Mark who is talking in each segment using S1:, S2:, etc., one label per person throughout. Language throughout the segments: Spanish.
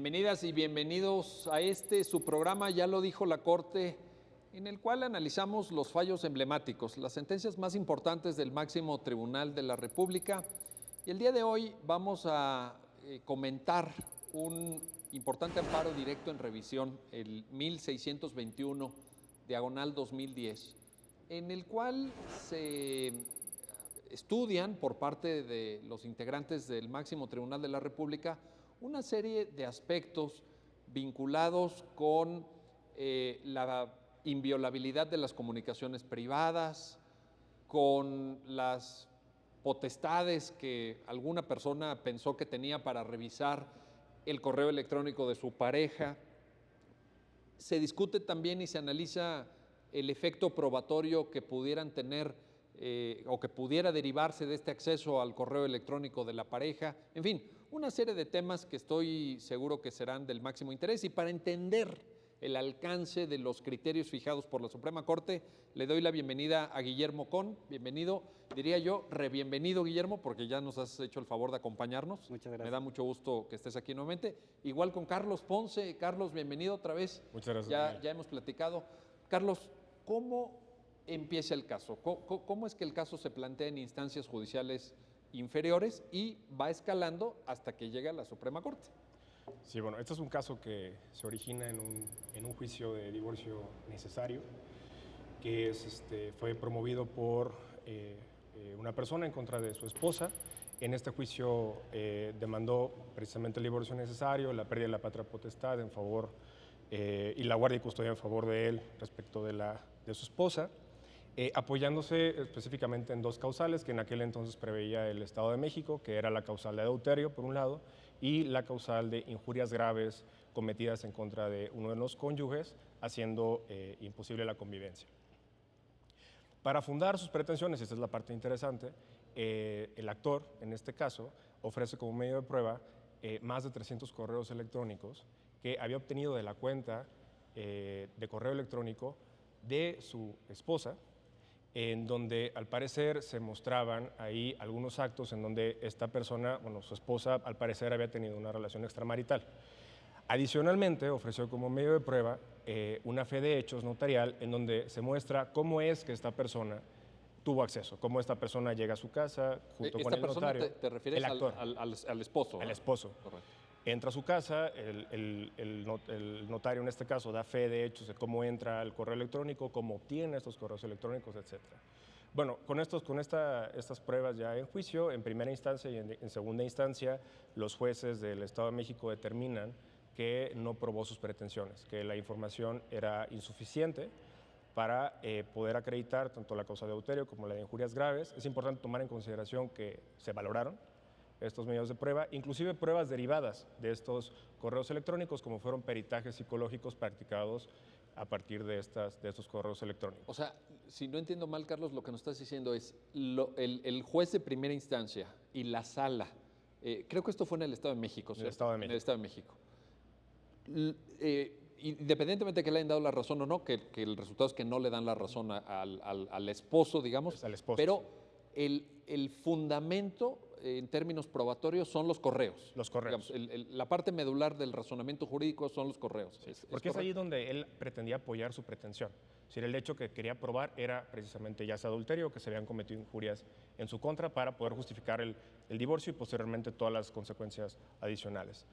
S1: Bienvenidas y bienvenidos a su programa, ya lo dijo la Corte, en el cual analizamos los fallos emblemáticos, las sentencias más importantes del máximo tribunal de la República. Y el día de hoy vamos a comentar un importante amparo directo en revisión, el 1621, diagonal 2010, en el cual se estudian por parte de los integrantes del máximo tribunal de la República una serie de aspectos vinculados con la inviolabilidad de las comunicaciones privadas, con las potestades que alguna persona pensó que tenía para revisar el correo electrónico de su pareja. Se discute también y se analiza el efecto probatorio que pudieran tener o que pudiera derivarse de este acceso al correo electrónico de la pareja. En fin, una serie de temas que estoy seguro que serán del máximo interés. Y para entender el alcance de los criterios fijados por la Suprema Corte, le doy la bienvenida a Guillermo Con. Bienvenido, diría yo, bienvenido Guillermo, porque ya nos has hecho el favor de acompañarnos.
S2: Muchas gracias.
S1: Me da mucho gusto que estés aquí nuevamente. Igual con Carlos Ponce. Carlos, bienvenido otra vez.
S3: Muchas gracias.
S1: Ya hemos platicado. Carlos, ¿cómo empieza el caso? ¿Cómo es que el caso se plantea en instancias judiciales inferiores y va escalando hasta que llega a la Suprema Corte?
S3: Sí, bueno, este es un caso que se origina en un juicio de divorcio necesario, que fue promovido por una persona en contra de su esposa. En este juicio demandó precisamente el divorcio necesario, la pérdida de la patria potestad en favor y la guardia y custodia en favor de él respecto de su esposa, apoyándose específicamente en dos causales que en aquel entonces preveía el Estado de México, que era la causal de adulterio, por un lado, y la causal de injurias graves cometidas en contra de uno de los cónyuges, haciendo imposible la convivencia. Para fundar sus pretensiones, y esta es la parte interesante, el actor, en este caso, ofrece como medio de prueba más de 300 correos electrónicos que había obtenido de la cuenta de correo electrónico de su esposa, en donde al parecer se mostraban ahí algunos actos en donde esta persona, bueno, su esposa, al parecer había tenido una relación extramarital. Adicionalmente, ofreció como medio de prueba una fe de hechos notarial en donde se muestra cómo es que esta persona tuvo acceso, cómo esta persona llega a su casa junto con el notario.
S1: ¿Esta persona te refieres
S3: el actor,
S1: al esposo?
S3: al esposo.
S1: Correcto.
S3: Entra a su casa, el notario en este caso da fe de hechos de cómo entra al correo electrónico, cómo obtiene estos correos electrónicos, etc. Bueno, con estas pruebas ya en juicio, en primera instancia y en segunda instancia, los jueces del Estado de México determinan que no probó sus pretensiones, que la información era insuficiente para poder acreditar tanto la causa de adulterio como la de injurias graves. Es importante tomar en consideración que se valoraron estos medios de prueba, inclusive pruebas derivadas de estos correos electrónicos, como fueron peritajes psicológicos practicados a partir de estos correos electrónicos.
S1: O sea, si no entiendo mal, Carlos, lo que nos estás diciendo es el juez de primera instancia y la sala, creo que esto fue en el Estado de México, ¿cierto?
S3: En el Estado de México.
S1: En el Estado de México. Independientemente de que le hayan dado la razón o no, que el resultado es que no le dan la razón al esposo, digamos,
S3: Es al esposo.
S1: pero el fundamento en términos probatorios son los correos.
S3: Los correos.
S1: Digamos, la parte medular del razonamiento jurídico son los correos.
S3: Sí, porque es ahí donde él pretendía apoyar su pretensión. Es decir, el hecho que quería probar era precisamente ya sea adulterio, que se habían cometido injurias en su contra para poder justificar el divorcio y posteriormente todas las consecuencias adicionales.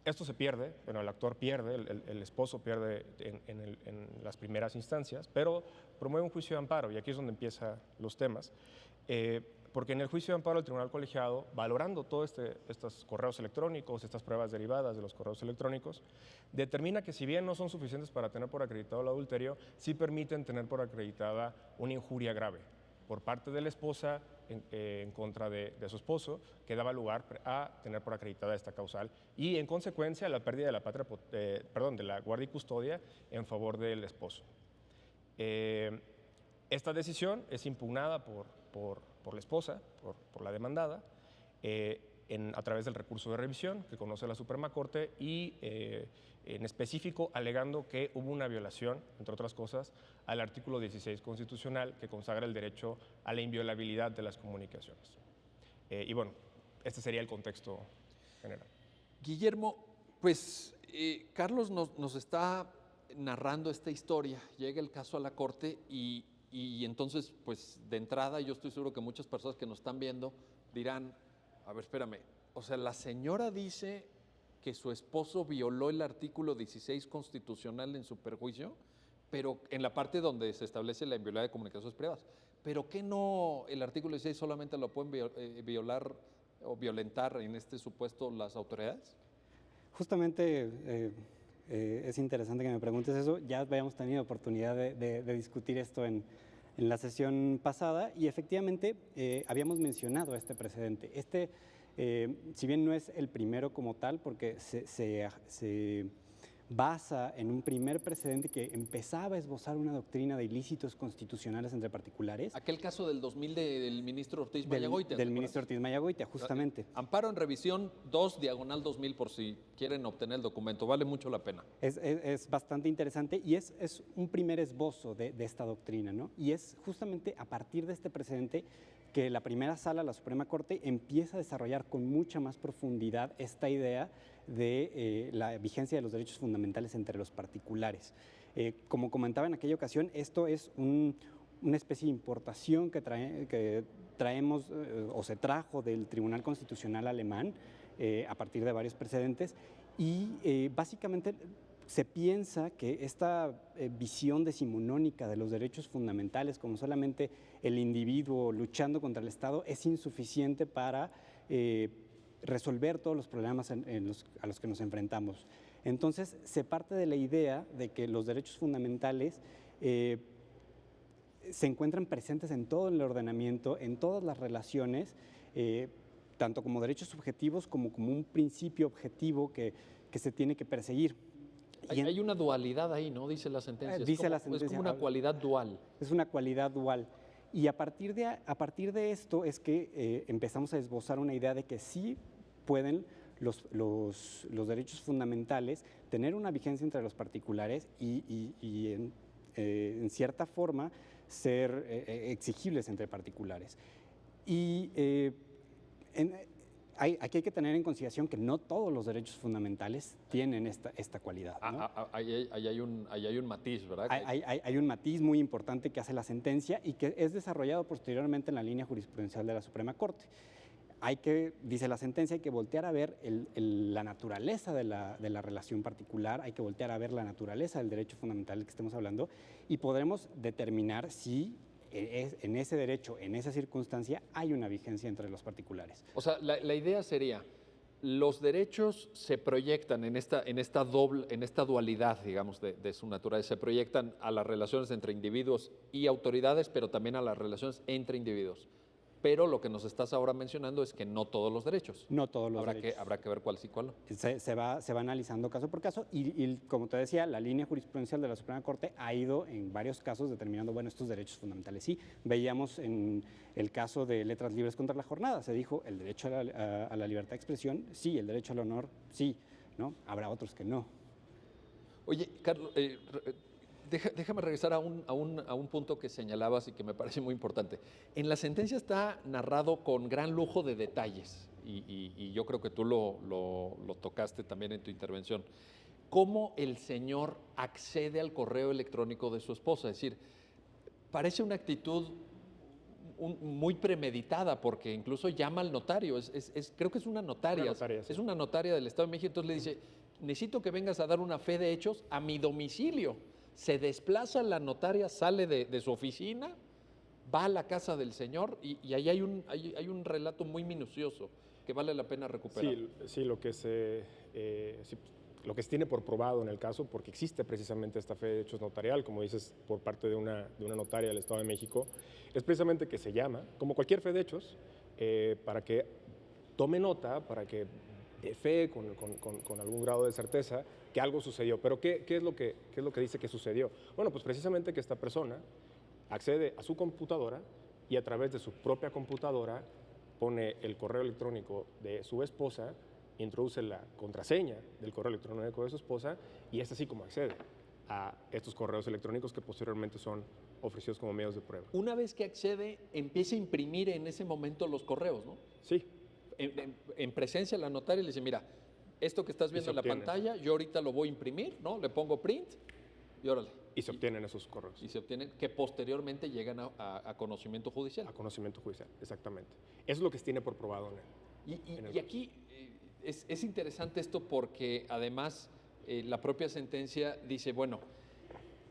S3: Esto se pierde, bueno, el actor pierde, el esposo pierde en las primeras instancias, pero promueve un juicio de amparo, y aquí es donde empiezan los temas, porque en el juicio de amparo el tribunal colegiado, valorando todos estos correos electrónicos, estas pruebas derivadas de los correos electrónicos, determina que si bien no son suficientes para tener por acreditado el adulterio, sí permiten tener por acreditada una injuria grave por parte de la esposa en contra de su esposo, que daba lugar a tener por acreditada esta causal y, en consecuencia, la pérdida de la de la guardia y custodia en favor del esposo. Esta decisión es impugnada por la esposa, por la demandada, a través del recurso de revisión que conoce la Suprema Corte y en específico alegando que hubo una violación, entre otras cosas, al artículo 16 constitucional que consagra el derecho a la inviolabilidad de las comunicaciones. Y bueno, este sería el contexto general.
S1: Guillermo, Pues Carlos nos está narrando esta historia, llega el caso a la corte y entonces, pues de entrada yo estoy seguro que muchas personas que nos están viendo dirán, a ver, espérame, o sea, la señora dice que su esposo violó el artículo 16 constitucional en su perjuicio, pero en la parte donde se establece la inviolabilidad de comunicaciones privadas, pero ¿qué no el artículo 16 solamente lo pueden violar o violentar en este supuesto las autoridades?
S2: Justamente es interesante que me preguntes eso. Ya habíamos tenido oportunidad de discutir esto en la sesión pasada y efectivamente habíamos mencionado este precedente. Si bien no es el primero como tal, porque se basa en un primer precedente que empezaba a esbozar una doctrina de ilícitos constitucionales entre particulares.
S1: Aquel caso del 2000 del ministro Ortiz Mayagoitia.
S2: Del ministro Ortiz Mayagoitia, justamente.
S1: Amparo en revisión 2/2000 por si quieren obtener el documento, vale mucho la pena.
S2: Es bastante interesante y es un primer esbozo de esta doctrina, ¿no? Y es justamente a partir de este precedente que la primera sala, la Suprema Corte, empieza a desarrollar con mucha más profundidad esta idea de la vigencia de los derechos fundamentales entre los particulares. Como comentaba en aquella ocasión, esto es una especie de importación que traemos o se trajo del Tribunal Constitucional alemán a partir de varios precedentes y básicamente se piensa que esta visión decimonónica de los derechos fundamentales como solamente el individuo luchando contra el Estado es insuficiente para resolver todos los problemas a los que nos enfrentamos. Entonces, se parte de la idea de que los derechos fundamentales se encuentran presentes en todo el ordenamiento, en todas las relaciones, tanto como derechos subjetivos como un principio objetivo que se tiene que perseguir.
S1: Hay una dualidad ahí, ¿no? Dice la sentencia.
S2: Dice la sentencia.
S1: Es como una cualidad dual.
S2: Es una cualidad dual. Y a partir de esto es que empezamos a esbozar una idea de que sí pueden los derechos fundamentales tener una vigencia entre los particulares y en cierta forma ser exigibles entre particulares. Y aquí hay que tener en consideración que no todos los derechos fundamentales tienen esta cualidad, ¿no?
S1: Ahí hay un matiz, ¿verdad?
S2: Hay un matiz muy importante que hace la sentencia y que es desarrollado posteriormente en la línea jurisprudencial de la Suprema Corte. Dice la sentencia, hay que voltear a ver la naturaleza de la relación particular, hay que voltear a ver la naturaleza del derecho fundamental del que estemos hablando y podremos determinar si en ese derecho, en esa circunstancia, hay una vigencia entre los particulares.
S1: O sea, la idea sería, los derechos se proyectan en esta dualidad, digamos, de su naturaleza, se proyectan a las relaciones entre individuos y autoridades, pero también a las relaciones entre individuos. Pero lo que nos estás ahora mencionando es que no todos los derechos.
S2: No todos los derechos.
S1: Habrá que ver cuál sí, cuál no.
S2: Se va analizando caso por caso y, como te decía, la línea jurisprudencial de la Suprema Corte ha ido en varios casos determinando, bueno, estos derechos fundamentales. Sí, veíamos en el caso de Letras Libres contra la Jornada, se dijo el derecho a la libertad de expresión, sí, el derecho al honor, sí, ¿no? Habrá otros que no.
S1: Oye, Carlos, déjame regresar a un punto que señalabas y que me parece muy importante. En la sentencia está narrado con gran lujo de detalles y yo creo que tú lo tocaste también en tu intervención. ¿Cómo el señor accede al correo electrónico de su esposa? Es decir, parece una actitud muy premeditada porque incluso llama al notario. Creo que es una notaria.
S3: Sí.
S1: Es una notaria del Estado de México. Entonces le dice, necesito que vengas a dar una fe de hechos a mi domicilio. Se desplaza la notaria, sale de su oficina, va a la casa del señor y ahí hay un relato muy minucioso que vale la pena recuperar.
S3: Sí, lo que se tiene por probado en el caso, porque existe precisamente esta fe de hechos notarial, como dices, por parte de una notaria del Estado de México, es precisamente que se llama, como cualquier fe de hechos, para que tome nota, para que de fe, con algún grado de certeza, que algo sucedió. Pero ¿qué es lo que dice que sucedió? Bueno, pues precisamente que esta persona accede a su computadora y a través de su propia computadora pone el correo electrónico de su esposa, introduce la contraseña del correo electrónico de su esposa y es así como accede a estos correos electrónicos que posteriormente son ofrecidos como medios de prueba.
S1: Una vez que accede, empieza a imprimir en ese momento los correos, ¿no?
S3: Sí.
S1: En presencia de la notaria le dice, mira, esto que estás viendo
S3: se
S1: en la
S3: obtiene.
S1: pantalla, yo ahorita lo voy a imprimir, ¿no? Le pongo print y órale.
S3: Y se obtienen esos correos.
S1: Y se obtienen, que posteriormente llegan a conocimiento judicial.
S3: A conocimiento judicial, exactamente. Eso es lo que se tiene por probado en él.
S1: Y aquí es interesante esto porque además la propia sentencia dice, bueno,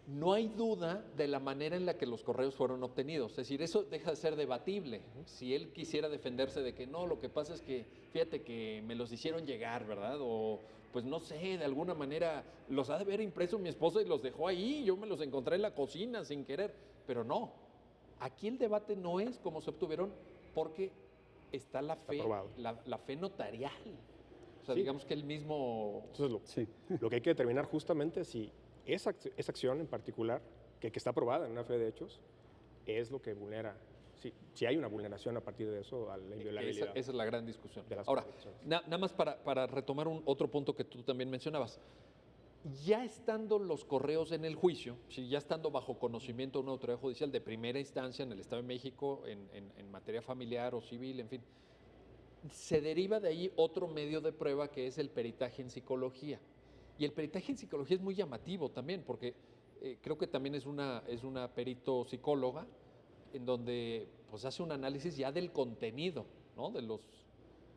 S1: no hay duda de la manera en la que los correos fueron obtenidos. Es decir, eso deja de ser debatible. Si él quisiera defenderse de que no, lo que pasa es que, fíjate que me los hicieron llegar, ¿verdad? O pues no sé, de alguna manera los ha de haber impreso mi esposa y los dejó ahí, yo me los encontré en la cocina sin querer. Pero no, aquí el debate no es cómo se obtuvieron porque está la fe,
S3: probado.
S1: la fe notarial. O sea,
S3: Sí.
S1: digamos que el mismo...
S3: Entonces,
S2: Sí.
S3: lo que hay que determinar justamente es si esa acción en particular, que está aprobada en una fe de hechos, es lo que vulnera, si hay una vulneración a partir de eso a la inviolabilidad.
S1: Esa es la gran discusión.
S3: de las
S1: Ahora,
S3: convicciones.
S1: nada más para retomar otro punto que tú también mencionabas. Ya estando los correos en el juicio, ya estando bajo conocimiento de una autoridad judicial de primera instancia en el Estado de México, en materia familiar o civil, en fin, se deriva de ahí otro medio de prueba que es el peritaje en psicología. Y el peritaje en psicología es muy llamativo también, porque creo que también es una perito psicóloga en donde pues hace un análisis ya del contenido, ¿no?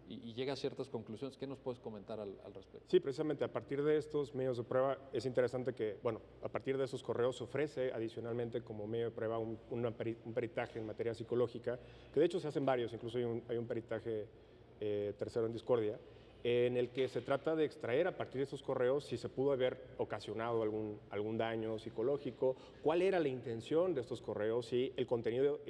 S1: Y llega a ciertas conclusiones. ¿Qué nos puedes comentar al respecto?
S3: Sí, precisamente a partir de estos medios de prueba es interesante que, bueno, a partir de esos correos se ofrece adicionalmente como medio de prueba un peritaje en materia psicológica, que de hecho se hacen varios, incluso hay un peritaje tercero en discordia, en el que se trata de extraer a partir de esos correos si se pudo haber ocasionado algún daño psicológico, cuál era la intención de estos correos, si el contenido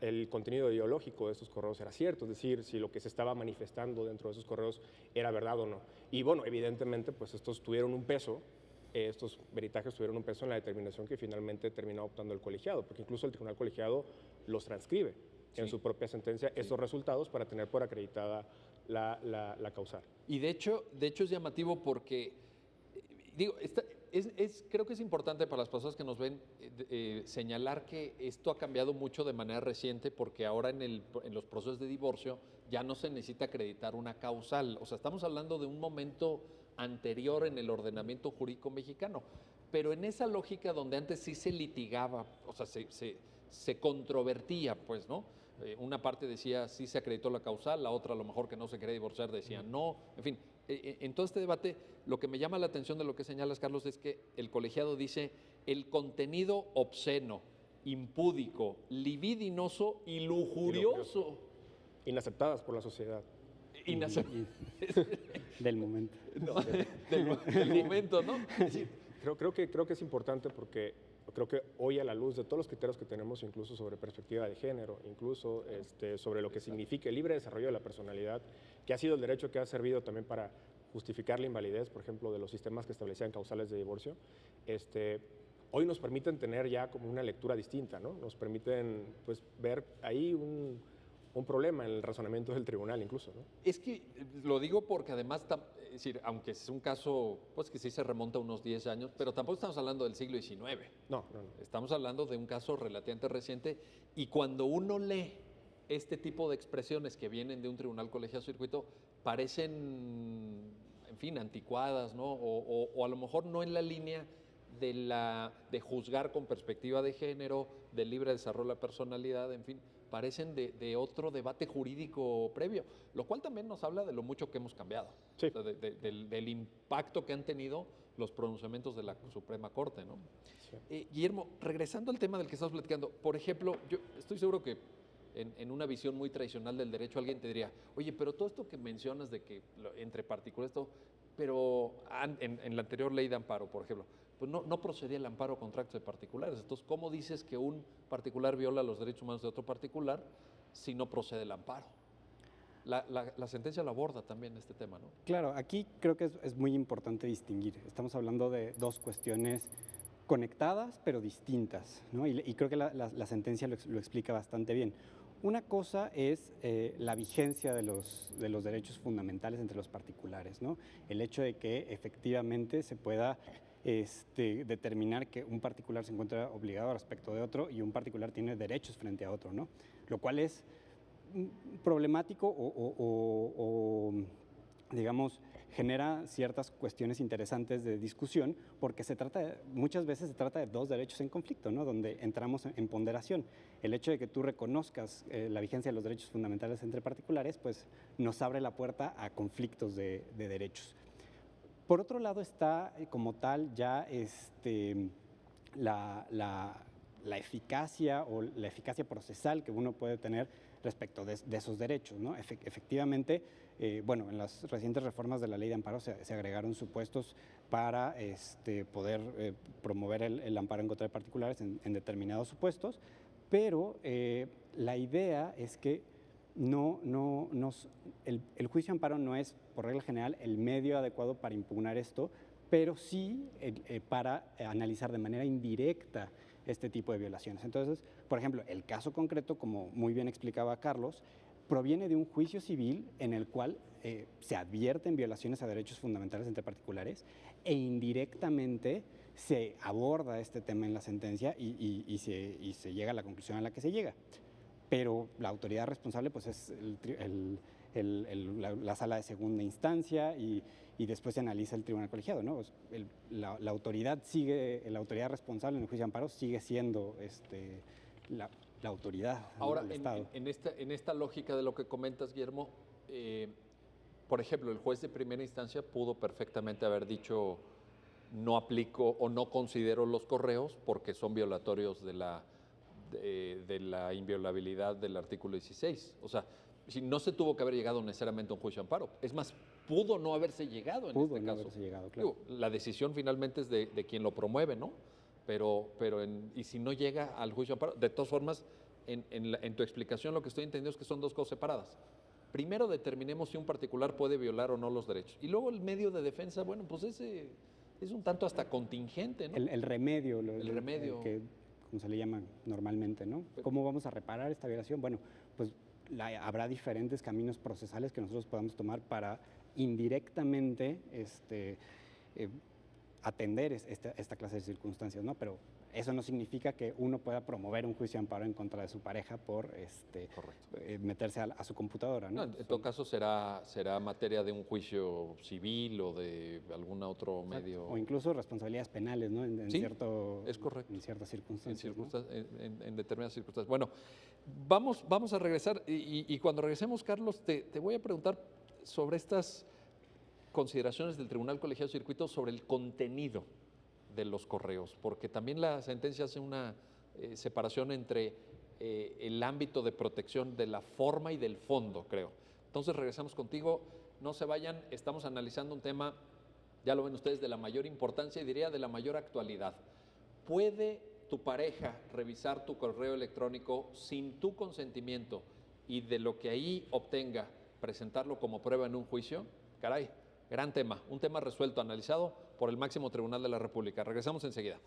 S3: ideológico de estos correos era cierto, es decir, si lo que se estaba manifestando dentro de esos correos era verdad o no. Y bueno, evidentemente, pues estos tuvieron un peso, estos peritajes tuvieron un peso en la determinación que finalmente terminó optando el colegiado, porque incluso el tribunal colegiado los transcribe en su propia sentencia estos resultados para tener por acreditada la causal.
S1: Y de hecho es llamativo porque, digo, creo que es importante para las personas que nos ven señalar que esto ha cambiado mucho de manera reciente porque ahora en los procesos de divorcio ya no se necesita acreditar una causal. O sea, estamos hablando de un momento anterior en el ordenamiento jurídico mexicano. Pero en esa lógica donde antes sí se litigaba, o sea, se controvertía, pues, ¿no? Una parte decía sí se acreditó la causal, la otra a lo mejor que no se quería divorciar decía no, en fin. En todo este debate, lo que me llama la atención de lo que señalas, Carlos, es que el colegiado dice el contenido obsceno, impúdico, libidinoso y lujurioso.
S3: Inaceptadas por la sociedad.
S2: Del momento.
S1: No, del momento, ¿no?
S3: Creo que es importante porque creo que hoy a la luz de todos los criterios que tenemos, incluso sobre perspectiva de género, incluso sobre lo que significa el libre desarrollo de la personalidad, que ha sido el derecho que ha servido también para justificar la invalidez, por ejemplo, de los sistemas que establecían causales de divorcio, hoy nos permiten tener ya como una lectura distinta, ¿no? Nos permiten pues, ver ahí un problema en el razonamiento del tribunal incluso, ¿no?
S1: Es que lo digo porque además, es decir, aunque es un caso pues que sí se remonta a unos 10 años, pero tampoco estamos hablando del siglo XIX.
S3: No.
S1: Estamos hablando de un caso relativamente reciente y cuando uno lee este tipo de expresiones que vienen de un tribunal colegiado circuito, parecen, en fin, anticuadas, ¿no? O a lo mejor no en la línea de juzgar con perspectiva de género, del libre desarrollo de la personalidad, en fin, parecen de otro debate jurídico previo, lo cual también nos habla de lo mucho que hemos cambiado,
S3: Sí.
S1: o sea, del impacto que han tenido los pronunciamientos de la Suprema Corte, ¿no?
S3: Sí.
S1: Guillermo, regresando al tema del que estamos platicando, por ejemplo, yo estoy seguro que en una visión muy tradicional del derecho alguien te diría, oye, pero todo esto que mencionas de que entre particulares, todo, pero en la anterior ley de amparo, por ejemplo, pues no procedía el amparo a contratos de particulares. Entonces, ¿cómo dices que un particular viola los derechos humanos de otro particular si no procede el amparo? La sentencia lo aborda también este tema, ¿no?
S2: Claro, aquí creo que es muy importante distinguir. Estamos hablando de dos cuestiones conectadas pero distintas, ¿no? Y creo que la sentencia lo explica bastante bien. Una cosa es la vigencia de los derechos fundamentales entre los particulares, ¿no? El hecho de que efectivamente se pueda determinar que un particular se encuentra obligado respecto de otro y un particular tiene derechos frente a otro, ¿no? Lo cual es problemático o digamos, genera ciertas cuestiones interesantes de discusión porque muchas veces se trata de dos derechos en conflicto, ¿no? Donde entramos en ponderación. El hecho de que tú reconozcas la vigencia de los derechos fundamentales entre particulares, pues nos abre la puerta a conflictos de derechos. Por otro lado está como tal ya la eficacia o la eficacia procesal que uno puede tener respecto de esos derechos, ¿no? Efectivamente, bueno, en las recientes reformas de la Ley de Amparo se agregaron supuestos para poder promover el amparo en contra de particulares en determinados supuestos, pero la idea es que el juicio de amparo no es, por regla general, el medio adecuado para impugnar esto, pero sí para analizar de manera indirecta este tipo de violaciones. Entonces, por ejemplo, el caso concreto, como muy bien explicaba Carlos, proviene de un juicio civil en el cual se advierten violaciones a derechos fundamentales entre particulares e indirectamente se aborda este tema en la sentencia y se llega a la conclusión a la que se llega. Pero la autoridad responsable pues es la sala de segunda instancia y después se analiza el tribunal colegiado, ¿no? La autoridad responsable en el juicio de amparo sigue siendo la autoridad,
S1: Ahora,
S2: del Estado.
S1: en esta lógica de lo que comentas, Guillermo, por ejemplo, el juez de primera instancia pudo perfectamente haber dicho no aplico o no considero los correos porque son violatorios de la inviolabilidad del artículo 16. O sea, si no se tuvo que haber llegado necesariamente a un juicio de amparo. Es más, pudo no haberse llegado en este caso.
S2: Haberse llegado, claro.
S1: Digo, la decisión finalmente es de quien lo promueve, ¿no? Y si no llega al juicio de amparo, de todas formas, en tu explicación lo que estoy entendiendo es que son dos cosas separadas. Primero determinemos si un particular puede violar o no los derechos. Y luego el medio de defensa, bueno, pues ese es un tanto hasta contingente, ¿no?
S2: El remedio.
S1: El remedio.
S2: Que, como se le llama normalmente, ¿no? ¿Cómo vamos a reparar esta violación? Bueno, pues habrá diferentes caminos procesales que nosotros podamos tomar para indirectamente atender esta clase de circunstancias, ¿no? Pero eso no significa que uno pueda promover un juicio de amparo en contra de su pareja por meterse a su computadora, ¿no?
S1: No, en todo caso será materia de un juicio civil o de algún otro medio.
S2: O incluso responsabilidades penales, ¿no?
S1: Sí, es correcto.
S2: En ciertas circunstancias.
S1: En determinadas circunstancias. Bueno, vamos a regresar y cuando regresemos, Carlos, te voy a preguntar sobre estas consideraciones del Tribunal Colegiado de Circuito sobre el contenido de los correos, porque también la sentencia hace una separación entre el ámbito de protección de la forma y del fondo, creo. Entonces regresamos contigo, no se vayan, estamos analizando un tema, ya lo ven ustedes, de la mayor importancia y diría de la mayor actualidad. ¿Puede tu pareja revisar tu correo electrónico sin tu consentimiento y de lo que ahí obtenga presentarlo como prueba en un juicio? Caray, gran tema, un tema resuelto, analizado por el máximo tribunal de la República. Regresamos enseguida.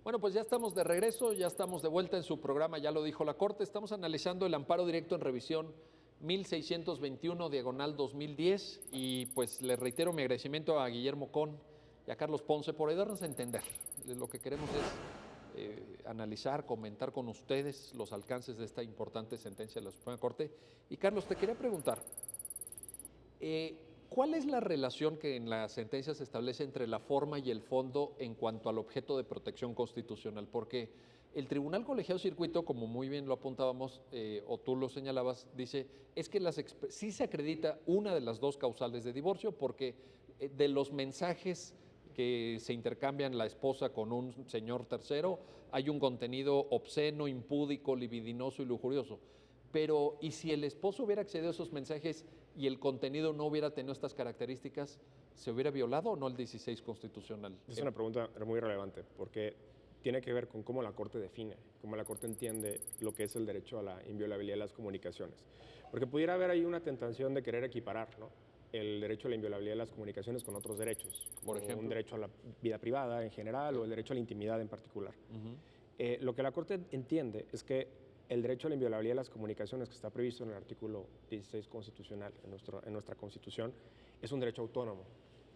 S1: Bueno, pues ya estamos de regreso, ya estamos de vuelta en su programa, ya lo dijo la Corte. Estamos analizando el amparo directo en revisión 1621/2010 y pues le reitero mi agradecimiento a Guillermo Con y a Carlos Ponce por ayudarnos a entender. Lo que queremos es analizar, comentar con ustedes los alcances de esta importante sentencia de la Suprema Corte. Y Carlos, te quería preguntar, ¿cuál es la relación que en la sentencia se establece entre la forma y el fondo en cuanto al objeto de protección constitucional? Porque el Tribunal Colegiado de Circuito, como muy bien lo apuntábamos, o tú lo señalabas, dice, es que sí se acredita una de las dos causales de divorcio, porque de los mensajes que se intercambian la esposa con un señor tercero, hay un contenido obsceno, impúdico, libidinoso y lujurioso. Pero, ¿y si el esposo hubiera accedido a esos mensajes y el contenido no hubiera tenido estas características, ¿se hubiera violado o no el 16 constitucional?
S3: Es una pregunta muy relevante, porque tiene que ver con cómo la Corte define, cómo la Corte entiende lo que es el derecho a la inviolabilidad de las comunicaciones. Porque pudiera haber ahí una tentación de querer equiparar, ¿no?, el derecho a la inviolabilidad de las comunicaciones con otros derechos,
S1: por ejemplo,
S3: un derecho a la vida privada en general o el derecho a la intimidad en particular. Lo que la Corte entiende es que el derecho a la inviolabilidad de las comunicaciones, que está previsto en el artículo 16 constitucional, en nuestra Constitución, es un derecho autónomo.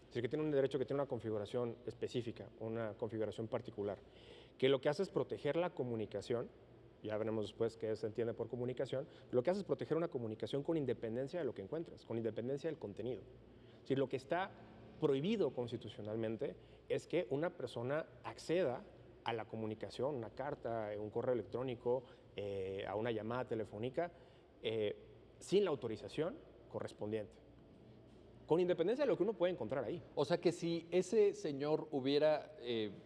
S3: Es decir, que tiene un derecho que tiene una configuración específica, una configuración particular, que lo que hace es proteger la comunicación ya veremos después qué se entiende por comunicación, lo que hace es proteger una comunicación con independencia de lo que encuentres, con independencia del contenido. Es decir, lo que está prohibido constitucionalmente es que una persona acceda a la comunicación, una carta, un correo electrónico, a una llamada telefónica, sin la autorización correspondiente, con independencia de lo que uno puede encontrar ahí.
S1: O sea que si ese señor hubiera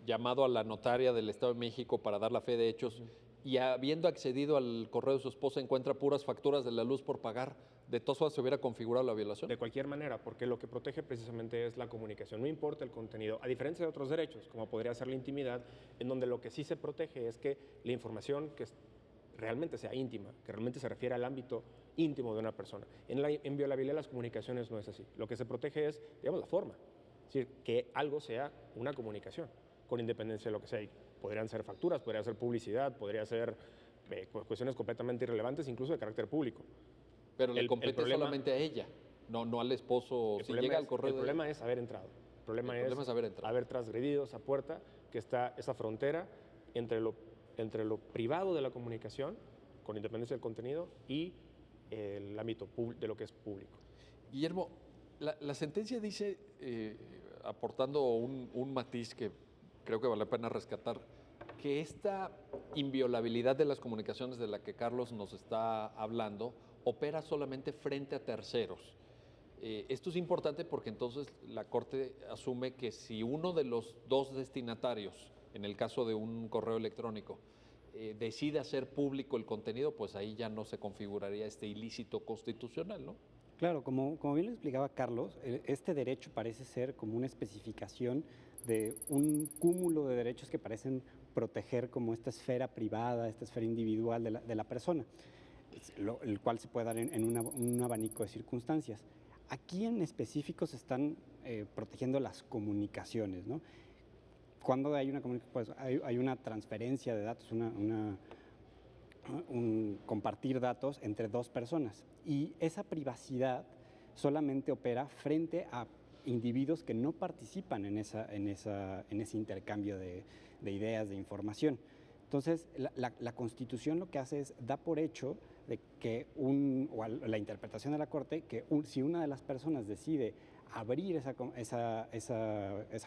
S1: llamado a la notaria del Estado de México para dar la fe de hechos y habiendo accedido al correo de su esposa encuentra puras facturas de la luz por pagar, ¿de todas formas se hubiera configurado la violación?
S3: De cualquier manera, porque lo que protege precisamente es la comunicación, no importa el contenido, a diferencia de otros derechos, como podría ser la intimidad, en donde lo que sí se protege es que la información que realmente sea íntima, que realmente se refiere al ámbito íntimo de una persona. En la inviolabilidad de las comunicaciones no es así. Lo que se protege es, digamos, la forma. Es decir, que algo sea una comunicación, con independencia de lo que sea. Y podrían ser facturas, podría ser publicidad, podría ser cuestiones completamente irrelevantes, incluso de carácter público.
S1: Pero le compete solamente a ella, no al esposo. Si llega al correo.
S3: El problema es haber entrado. El problema es haber transgredido esa puerta, que está esa frontera entre lo privado de la comunicación, con independencia del contenido, y el ámbito de lo que es público.
S1: Guillermo, la sentencia dice, aportando un matiz que creo que vale la pena rescatar, que esta inviolabilidad de las comunicaciones de la que Carlos nos está hablando opera solamente frente a terceros. Esto es importante porque entonces la Corte asume que si uno de los dos destinatarios, en el caso de un correo electrónico, decide hacer público el contenido, pues ahí ya no se configuraría este ilícito constitucional, ¿no?
S2: Claro, como bien lo explicaba Carlos, este derecho parece ser como una especificación de un cúmulo de derechos que parecen proteger como esta esfera privada, esta esfera individual de la persona, el cual se puede dar en un abanico de circunstancias. Aquí en específico se están protegiendo las comunicaciones, ¿no? Cuando hay pues hay una transferencia de datos, un compartir datos entre dos personas. Y esa privacidad solamente opera frente a individuos que no participan en ese intercambio de ideas, de información. Entonces, la Constitución lo que hace es da por hecho de que la interpretación de la Corte, que si una de las personas decide abrir esa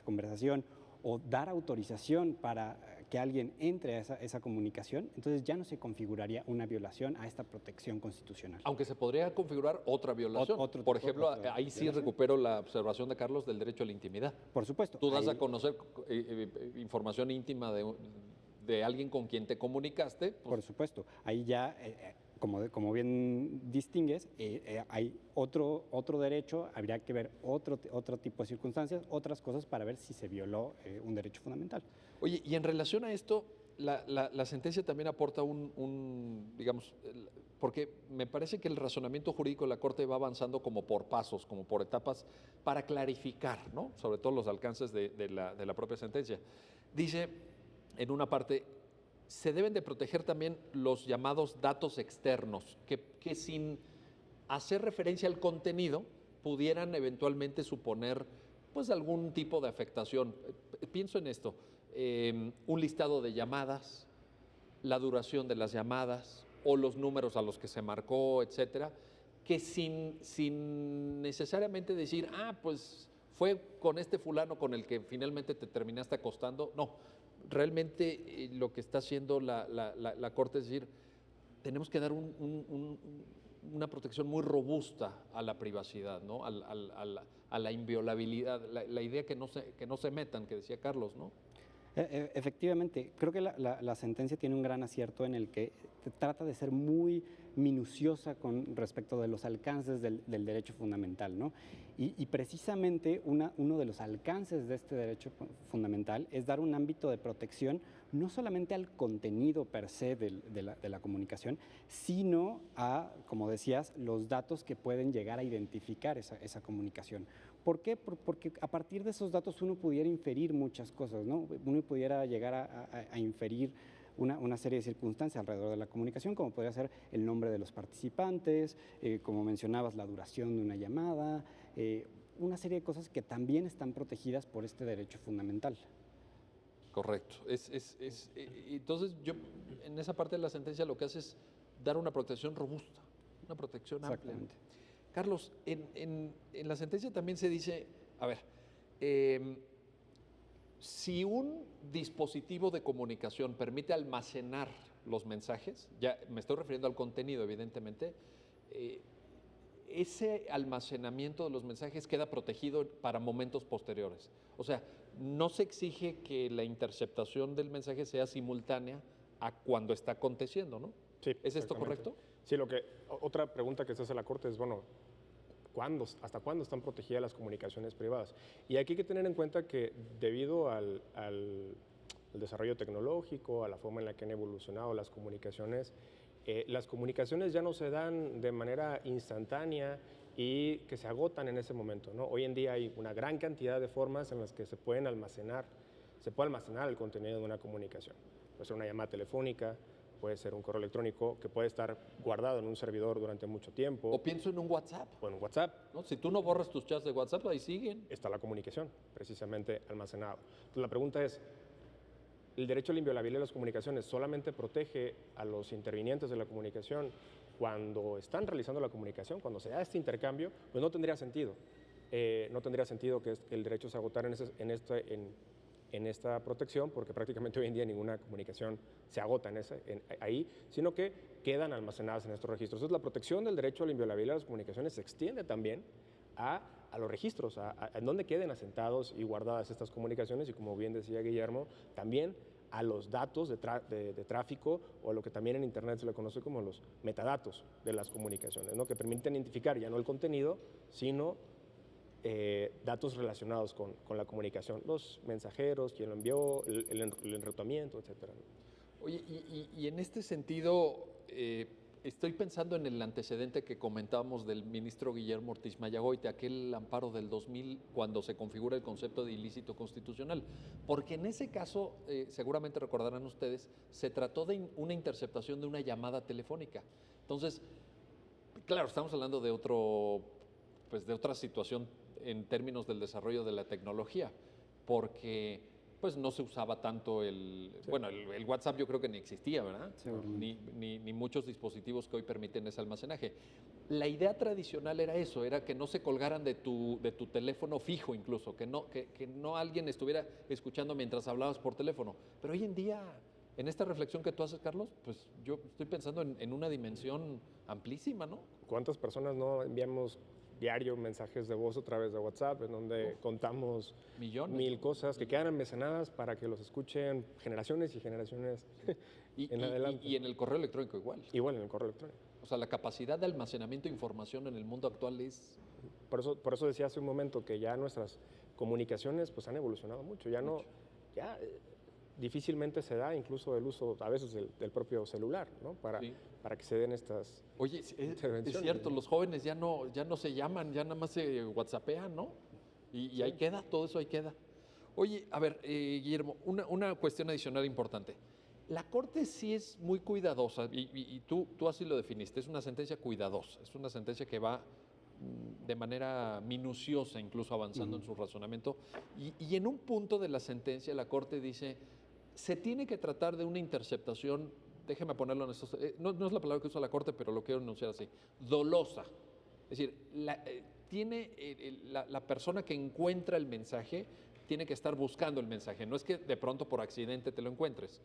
S2: conversación o dar autorización para que alguien entre a esa comunicación, entonces ya no se configuraría una violación a esta protección constitucional.
S1: Aunque se podría configurar otra violación. Por ejemplo, ahí sí recupero la observación de Carlos del derecho a la intimidad.
S2: Por supuesto.
S1: Tú das a conocer información íntima de alguien con quien te comunicaste. Pues,
S2: por supuesto. Ahí ya, como bien distingues, hay otro derecho, habría que ver otro tipo de circunstancias, otras cosas para ver si se violó un derecho fundamental.
S1: Oye, y en relación a esto, la sentencia también aporta digamos, porque me parece que el razonamiento jurídico de la Corte va avanzando como por pasos, como por etapas, para clarificar, ¿no? Sobre todo los alcances de la propia sentencia. Dice, en una parte, se deben de proteger también los llamados datos externos, que sin hacer referencia al contenido pudieran eventualmente suponer pues algún tipo de afectación. Pienso en esto, un listado de llamadas, la duración de las llamadas o los números a los que se marcó, etcétera, que sin necesariamente decir, pues fue con este fulano con el que finalmente te terminaste acostando, no. Realmente lo que está haciendo la Corte es decir, tenemos que dar una protección muy robusta a la privacidad, ¿no? a la inviolabilidad, la idea que no se metan, que decía Carlos, ¿no?
S2: Efectivamente, creo que la sentencia tiene un gran acierto en el que trata de ser muy minuciosa con respecto de los alcances del derecho fundamental, ¿no? Y precisamente uno de los alcances de este derecho fundamental es dar un ámbito de protección no solamente al contenido per se de la comunicación, sino a, como decías, los datos que pueden llegar a identificar esa comunicación. ¿Por qué? Porque a partir de esos datos uno pudiera inferir muchas cosas, ¿no? Uno pudiera llegar a inferir una serie de circunstancias alrededor de la comunicación, como podría ser el nombre de los participantes, como mencionabas, la duración de una llamada, una serie de cosas que también están protegidas por este derecho fundamental.
S1: Correcto. Entonces, yo en esa parte de la sentencia lo que hace es dar una protección robusta, una protección amplia.
S2: Exactamente.
S1: Carlos, en la sentencia también se dice, a ver, si un dispositivo de comunicación permite almacenar los mensajes, ya me estoy refiriendo al contenido, evidentemente, ese almacenamiento de los mensajes queda protegido para momentos posteriores. O sea, no se exige que la interceptación del mensaje sea simultánea a cuando está aconteciendo, ¿no?
S3: Sí,
S1: ¿Es esto
S3: exactamente.
S1: correcto?
S3: Sí, otra pregunta que se hace a la Corte es, bueno, ¿hasta cuándo están protegidas las comunicaciones privadas? Y aquí hay que tener en cuenta que debido al desarrollo tecnológico, a la forma en la que han evolucionado las comunicaciones ya no se dan de manera instantánea y que se agotan en ese momento, ¿no? Hoy en día hay una gran cantidad de formas en las que se puede almacenar el contenido de una comunicación. Puede ser una llamada telefónica, puede ser un correo electrónico que puede estar guardado en un servidor durante mucho tiempo.
S1: O pienso en un WhatsApp,
S3: O en un WhatsApp.
S1: ¿no? Si tú no borras tus chats de WhatsApp, ahí siguen.
S3: Está la comunicación, precisamente almacenado. Entonces la pregunta es, ¿el derecho a la inviolabilidad de las comunicaciones solamente protege a los intervinientes de la comunicación cuando están realizando la comunicación, cuando se da este intercambio? Pues no tendría sentido. No tendría sentido que el derecho se agotara en esta protección, porque prácticamente hoy en día ninguna comunicación se agota ahí, sino que quedan almacenadas en estos registros. Entonces la protección del derecho a la inviolabilidad de las comunicaciones se extiende también a los registros, en donde queden asentados y guardadas estas comunicaciones y, como bien decía Guillermo, también a los datos de tráfico, o a lo que también en Internet se le conoce como los metadatos de las comunicaciones, ¿no? Que permiten identificar ya no el contenido, sino datos relacionados con la comunicación, los mensajeros, quién lo envió, el enrutamiento, etc.
S1: Oye, y en este sentido, estoy pensando en el antecedente que comentábamos del ministro Guillermo Ortiz Mayagoite, aquel amparo del 2000, cuando se configura el concepto de ilícito constitucional, porque en ese caso, seguramente recordarán ustedes, se trató de una interceptación de una llamada telefónica. Entonces, claro, estamos hablando de de otra situación en términos del desarrollo de la tecnología, porque pues no se usaba tanto bueno, el WhatsApp yo creo que ni existía, ¿verdad? Ni muchos dispositivos que hoy permiten ese almacenaje. La idea tradicional era eso, era que no se colgaran de tu teléfono fijo incluso, que no alguien estuviera escuchando mientras hablabas por teléfono. Pero hoy en día, en esta reflexión que tú haces, Carlos, pues yo estoy pensando en una dimensión amplísima, ¿no?
S3: ¿Cuántas personas no enviamos diario mensajes de voz a través de WhatsApp, en donde contamos
S1: millones,
S3: 1000 cosas que quedan almacenadas para que los escuchen generaciones y generaciones en adelante?
S1: Y en el correo electrónico igual.
S3: Igual en el correo electrónico.
S1: O sea, la capacidad de almacenamiento de información en el mundo actual es...
S3: Por eso decía hace un momento que ya nuestras comunicaciones pues han evolucionado mucho. Difícilmente se da incluso el uso a veces del propio celular, ¿no? Para que se den estas intervenciones.
S1: Es cierto, los jóvenes ya no se llaman, ya nada más se whatsappean, ¿no? Y ahí queda, todo eso ahí queda. Oye, a ver, Guillermo, una cuestión adicional importante. La Corte sí es muy cuidadosa, y tú así lo definiste, es una sentencia cuidadosa, es una sentencia que va de manera minuciosa, incluso avanzando en su razonamiento. Y en un punto de la sentencia, la Corte dice, se tiene que tratar de una interceptación, déjeme ponerlo en estos, no es la palabra que usa la Corte, pero lo quiero enunciar así, dolosa. Es decir, la persona que encuentra el mensaje tiene que estar buscando el mensaje, no es que de pronto por accidente te lo encuentres.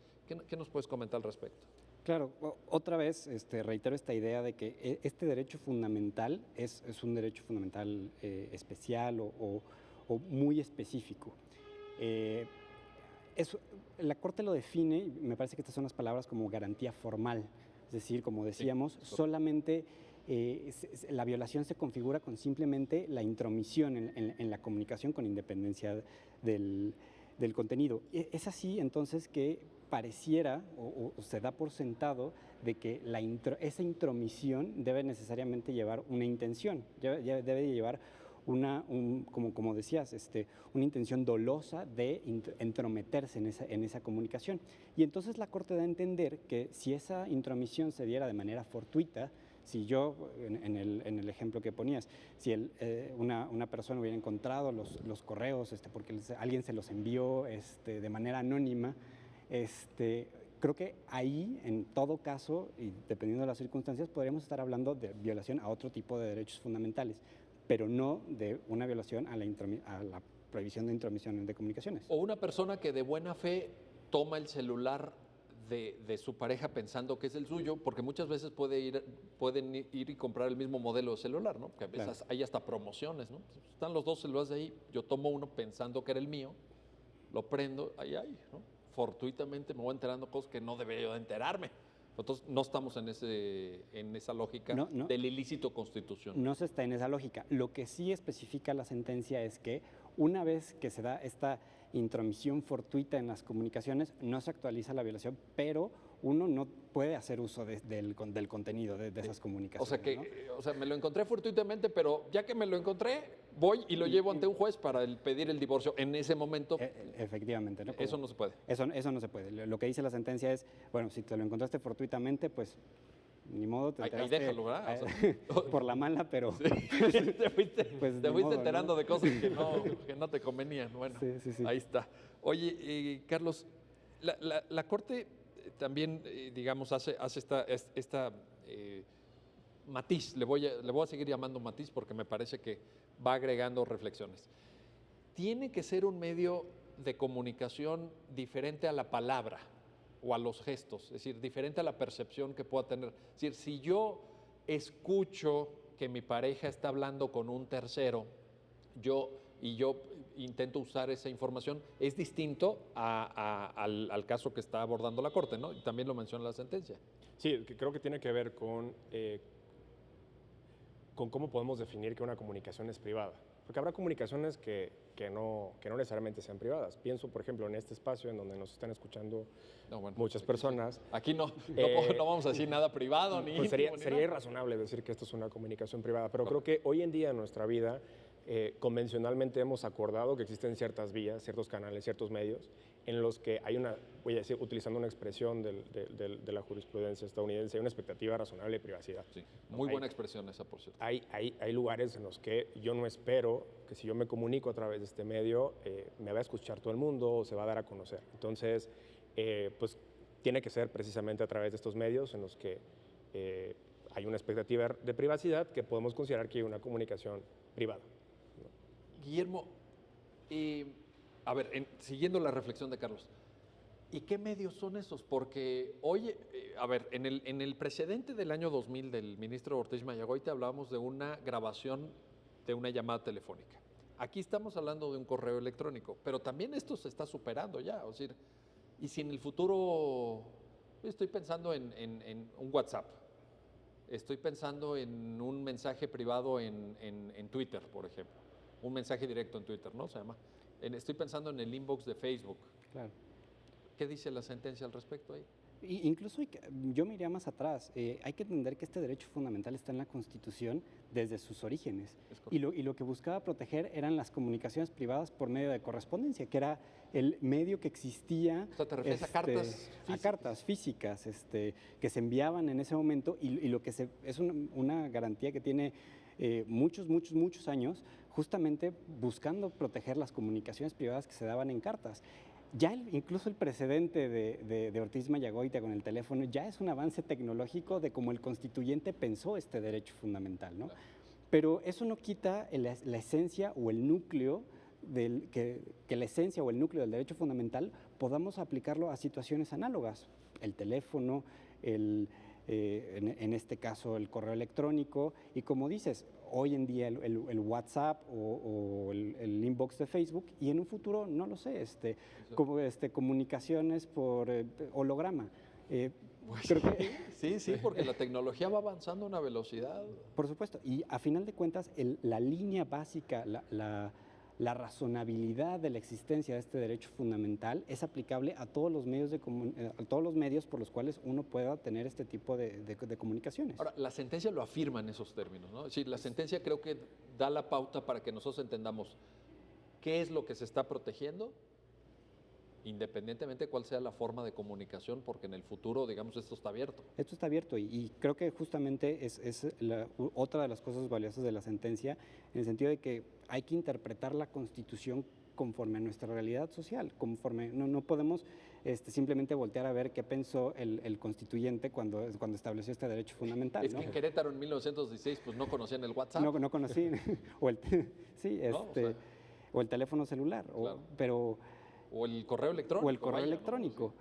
S1: ¿Qué nos puedes comentar al respecto?
S2: Claro, otra vez reitero esta idea de que este derecho fundamental es un derecho fundamental especial o muy específico. La Corte lo define, y me parece que estas son las palabras, como garantía formal. Es decir, como decíamos, solamente la violación se configura con simplemente la intromisión en la comunicación, con independencia del contenido. Es así entonces que pareciera o se da por sentado de que esa intromisión debe necesariamente llevar una intención, debe llevar como decías, una intención dolosa de entrometerse en esa comunicación. Y entonces la Corte da a entender que si esa intromisión se diera de manera fortuita, Si yo, en el ejemplo que ponías, si una persona hubiera encontrado los correos porque alguien se los envió de manera anónima, creo que ahí, en todo caso, y dependiendo de las circunstancias, podríamos estar hablando de violación a otro tipo de derechos fundamentales, pero no de una violación a la prohibición de intromisión de comunicaciones.
S1: O una persona que de buena fe toma el celular de su pareja pensando que es el suyo, porque muchas veces pueden ir y comprar el mismo modelo de celular, ¿no? Que a veces
S2: Claro.
S1: hay hasta promociones, ¿no? Están los dos celulares ahí, yo tomo uno pensando que era el mío, lo prendo, ahí hay, ¿no? Fortuitamente me voy enterando cosas que no debería de enterarme. Entonces no estamos en esa lógica
S2: No.
S1: del ilícito constitucional.
S2: No se está en esa lógica. Lo que sí especifica la sentencia es que una vez que se da esta intromisión fortuita en las comunicaciones, no se actualiza la violación, pero uno no puede hacer uso del contenido de esas comunicaciones.
S1: O sea que,
S2: ¿no?
S1: o sea, me lo encontré fortuitamente, pero ya que me lo encontré, voy y lo llevo ante un juez para pedir el divorcio. En ese momento,
S2: Efectivamente. ¿no?
S1: eso no se puede.
S2: Eso no se puede. Lo que dice la sentencia es, bueno, si te lo encontraste fortuitamente, pues ni modo, te
S1: Ahí
S2: enteraste,
S1: déjalo, ¿verdad? O sea,
S2: por la mala, pero...
S1: te fuiste,
S2: Pues
S1: te
S2: ni
S1: fuiste
S2: modo,
S1: enterando
S2: ¿no?
S1: de cosas que no te convenían. Bueno,
S2: Sí.
S1: ahí está. Oye, Carlos, la Corte también, digamos, hace esta matiz, le voy a seguir llamando matiz porque me parece que va agregando reflexiones. Tiene que ser un medio de comunicación diferente a la palabra o a los gestos, es decir, diferente a la percepción que pueda tener. Es decir, si yo escucho que mi pareja está hablando con un tercero, yo intento usar esa información, es distinto al caso que está abordando la Corte, ¿no? Y también lo menciona la sentencia.
S3: Sí, que creo que tiene que ver con cómo podemos definir que una comunicación es privada. Porque habrá comunicaciones que no necesariamente sean privadas. Pienso, por ejemplo, en este espacio en donde nos están escuchando muchas personas.
S1: Aquí no vamos a decir nada privado ni
S3: Pues
S1: íntimo,
S3: sería
S1: ni nada.
S3: irrazonable decir que esto es una comunicación privada, pero creo que hoy en día en nuestra vida convencionalmente hemos acordado que existen ciertas vías, ciertos canales, ciertos medios en los que hay voy a decir, utilizando una expresión de la jurisprudencia estadounidense, hay una expectativa razonable de privacidad.
S1: Sí, muy buena expresión esa, por cierto.
S3: Hay lugares en los que yo no espero que si yo me comunico a través de este medio, me va a escuchar todo el mundo o se va a dar a conocer. Entonces, pues tiene que ser precisamente a través de estos medios en los que hay una expectativa de privacidad que podemos considerar que hay una comunicación privada.
S1: Guillermo, a ver, siguiendo la reflexión de Carlos, ¿y qué medios son esos? Porque hoy, a ver, en el precedente del año 2000 del ministro Ortiz Mayagoite hablábamos de una grabación de una llamada telefónica. Aquí estamos hablando de un correo electrónico, pero también esto se está superando ya. Es decir, y si en el futuro estoy pensando en un WhatsApp, estoy pensando en un mensaje privado en Twitter, por ejemplo, un mensaje directo en Twitter, ¿no? Se llama. Estoy pensando en el inbox de Facebook.
S2: Claro.
S1: ¿Qué dice la sentencia al respecto ahí?
S2: Incluso yo me iría más atrás. Hay que entender que este derecho fundamental está en la Constitución desde sus orígenes. Y lo que buscaba proteger eran las comunicaciones privadas por medio de correspondencia, que era el medio que existía.
S1: O sea, ¿te refieres a cartas físicas?
S2: A cartas físicas que se enviaban en ese momento y lo que es una garantía que tiene muchos años, justamente buscando proteger las comunicaciones privadas que se daban en cartas. Ya incluso el precedente de Ortiz Mayagoite con el teléfono ya es un avance tecnológico de cómo el constituyente pensó este derecho fundamental, ¿no?
S1: Claro.
S2: Pero eso no quita la esencia o el núcleo que la esencia o el núcleo del derecho fundamental podamos aplicarlo a situaciones análogas. El teléfono, en este caso el correo electrónico y como dices, hoy en día el WhatsApp o el inbox de Facebook y en un futuro, no lo sé, comunicaciones por holograma. Creo que,
S1: Sí, porque la tecnología va avanzando a una velocidad.
S2: por supuesto, y a final de cuentas la línea básica, la razonabilidad de la existencia de este derecho fundamental es aplicable a todos los medios por los cuales uno pueda tener este tipo de comunicaciones.
S1: Ahora, la sentencia lo afirma en esos términos, ¿no? Es decir, la sentencia creo que da la pauta para que nosotros entendamos qué es lo que se está protegiendo independientemente de cuál sea la forma de comunicación, porque en el futuro, digamos, esto está abierto.
S2: Esto está abierto y creo que justamente es otra de las cosas valiosas de la sentencia, en el sentido de que hay que interpretar la Constitución conforme a nuestra realidad social, no podemos simplemente voltear a ver qué pensó el constituyente cuando estableció este derecho fundamental.
S1: Es que en Querétaro en 1916 pues no conocían el WhatsApp.
S2: No conocí, sí,
S1: ¿No?
S2: o el teléfono celular,
S1: claro. O el correo electrónico.
S2: O el correo electrónico. ¿No? Sí.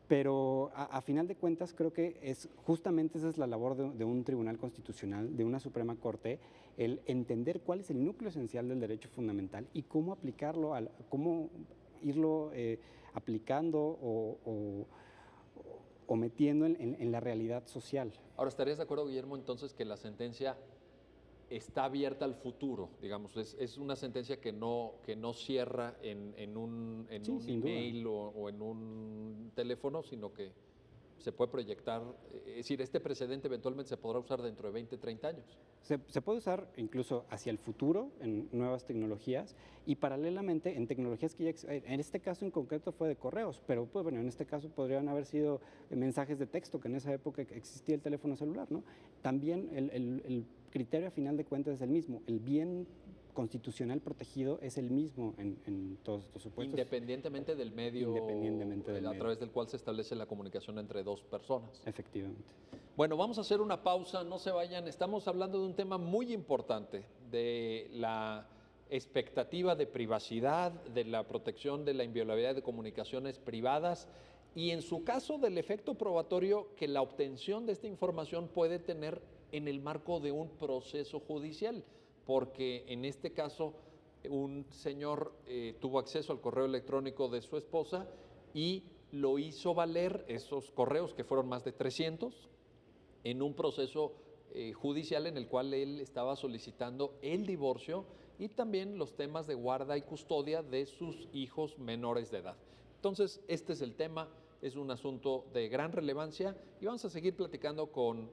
S2: Pero a final de cuentas creo que justamente esa es la labor de un tribunal constitucional, de una Suprema Corte, el entender cuál es el núcleo esencial del derecho fundamental y cómo aplicarlo, cómo irlo aplicando o metiendo en la realidad social.
S1: Ahora, ¿estarías de acuerdo, Guillermo, entonces que la sentencia está abierta al futuro? Digamos, es una sentencia que no cierra en un email o en un teléfono, sino que se puede proyectar, es decir, este precedente eventualmente se podrá usar dentro de 20, 30 años.
S2: Se puede usar incluso hacia el futuro en nuevas tecnologías y paralelamente en tecnologías que ya en este caso en concreto fue de correos, pero pues, bueno, en este caso podrían haber sido mensajes de texto, que en esa época existía el teléfono celular, ¿no? También el criterio a final de cuentas es el mismo, el bien constitucional protegido es el mismo en todos estos supuestos.
S1: Independientemente del medio a través del cual se establece la comunicación entre dos personas.
S2: Efectivamente.
S1: Bueno, vamos a hacer una pausa, no se vayan. Estamos hablando de un tema muy importante, de la expectativa de privacidad, de la protección de la inviolabilidad de comunicaciones privadas y en su caso del efecto probatorio que la obtención de esta información puede tener en el marco de un proceso judicial, porque en este caso un señor tuvo acceso al correo electrónico de su esposa y lo hizo valer, esos correos que fueron más de 300, en un proceso judicial en el cual él estaba solicitando el divorcio y también los temas de guarda y custodia de sus hijos menores de edad. Entonces, este es el tema, es un asunto de gran relevancia y vamos a seguir platicando con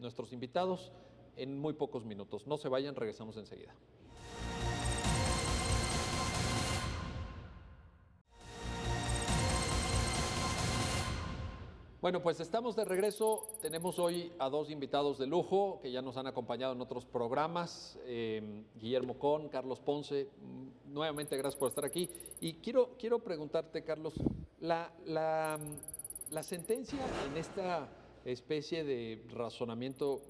S1: nuestros invitados en muy pocos minutos. No se vayan, regresamos enseguida. Bueno, pues estamos de regreso. Tenemos hoy a dos invitados de lujo que ya nos han acompañado en otros programas. Guillermo Con, Carlos Ponce. Nuevamente, gracias por estar aquí. Y quiero preguntarte, Carlos, la sentencia en esta especie de razonamiento,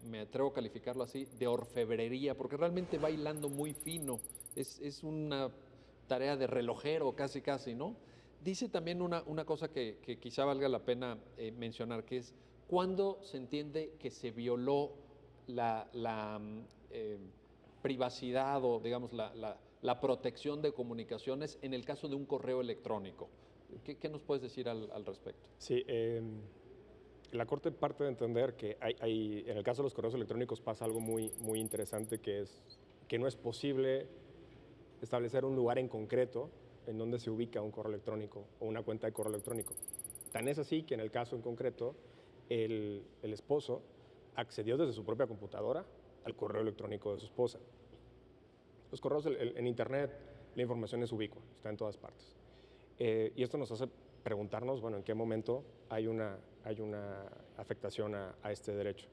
S1: me atrevo a calificarlo así, de orfebrería, porque realmente va hilando muy fino. Es una tarea de relojero casi, ¿no? Dice también una cosa que quizá valga la pena mencionar, que es cuándo se entiende que se violó la privacidad o, digamos, la protección de comunicaciones en el caso de un correo electrónico. ¿Qué nos puedes decir al respecto?
S3: Sí, la Corte parte de entender que en el caso de los correos electrónicos pasa algo muy interesante, que no es posible establecer un lugar en concreto en donde se ubica un correo electrónico o una cuenta de correo electrónico. Tan es así que en el caso en concreto, el esposo accedió desde su propia computadora al correo electrónico de su esposa. Los correos en Internet, la información es ubicua, está en todas partes. Y esto nos hace preguntarnos, bueno, en qué momento hay una afectación a este derecho.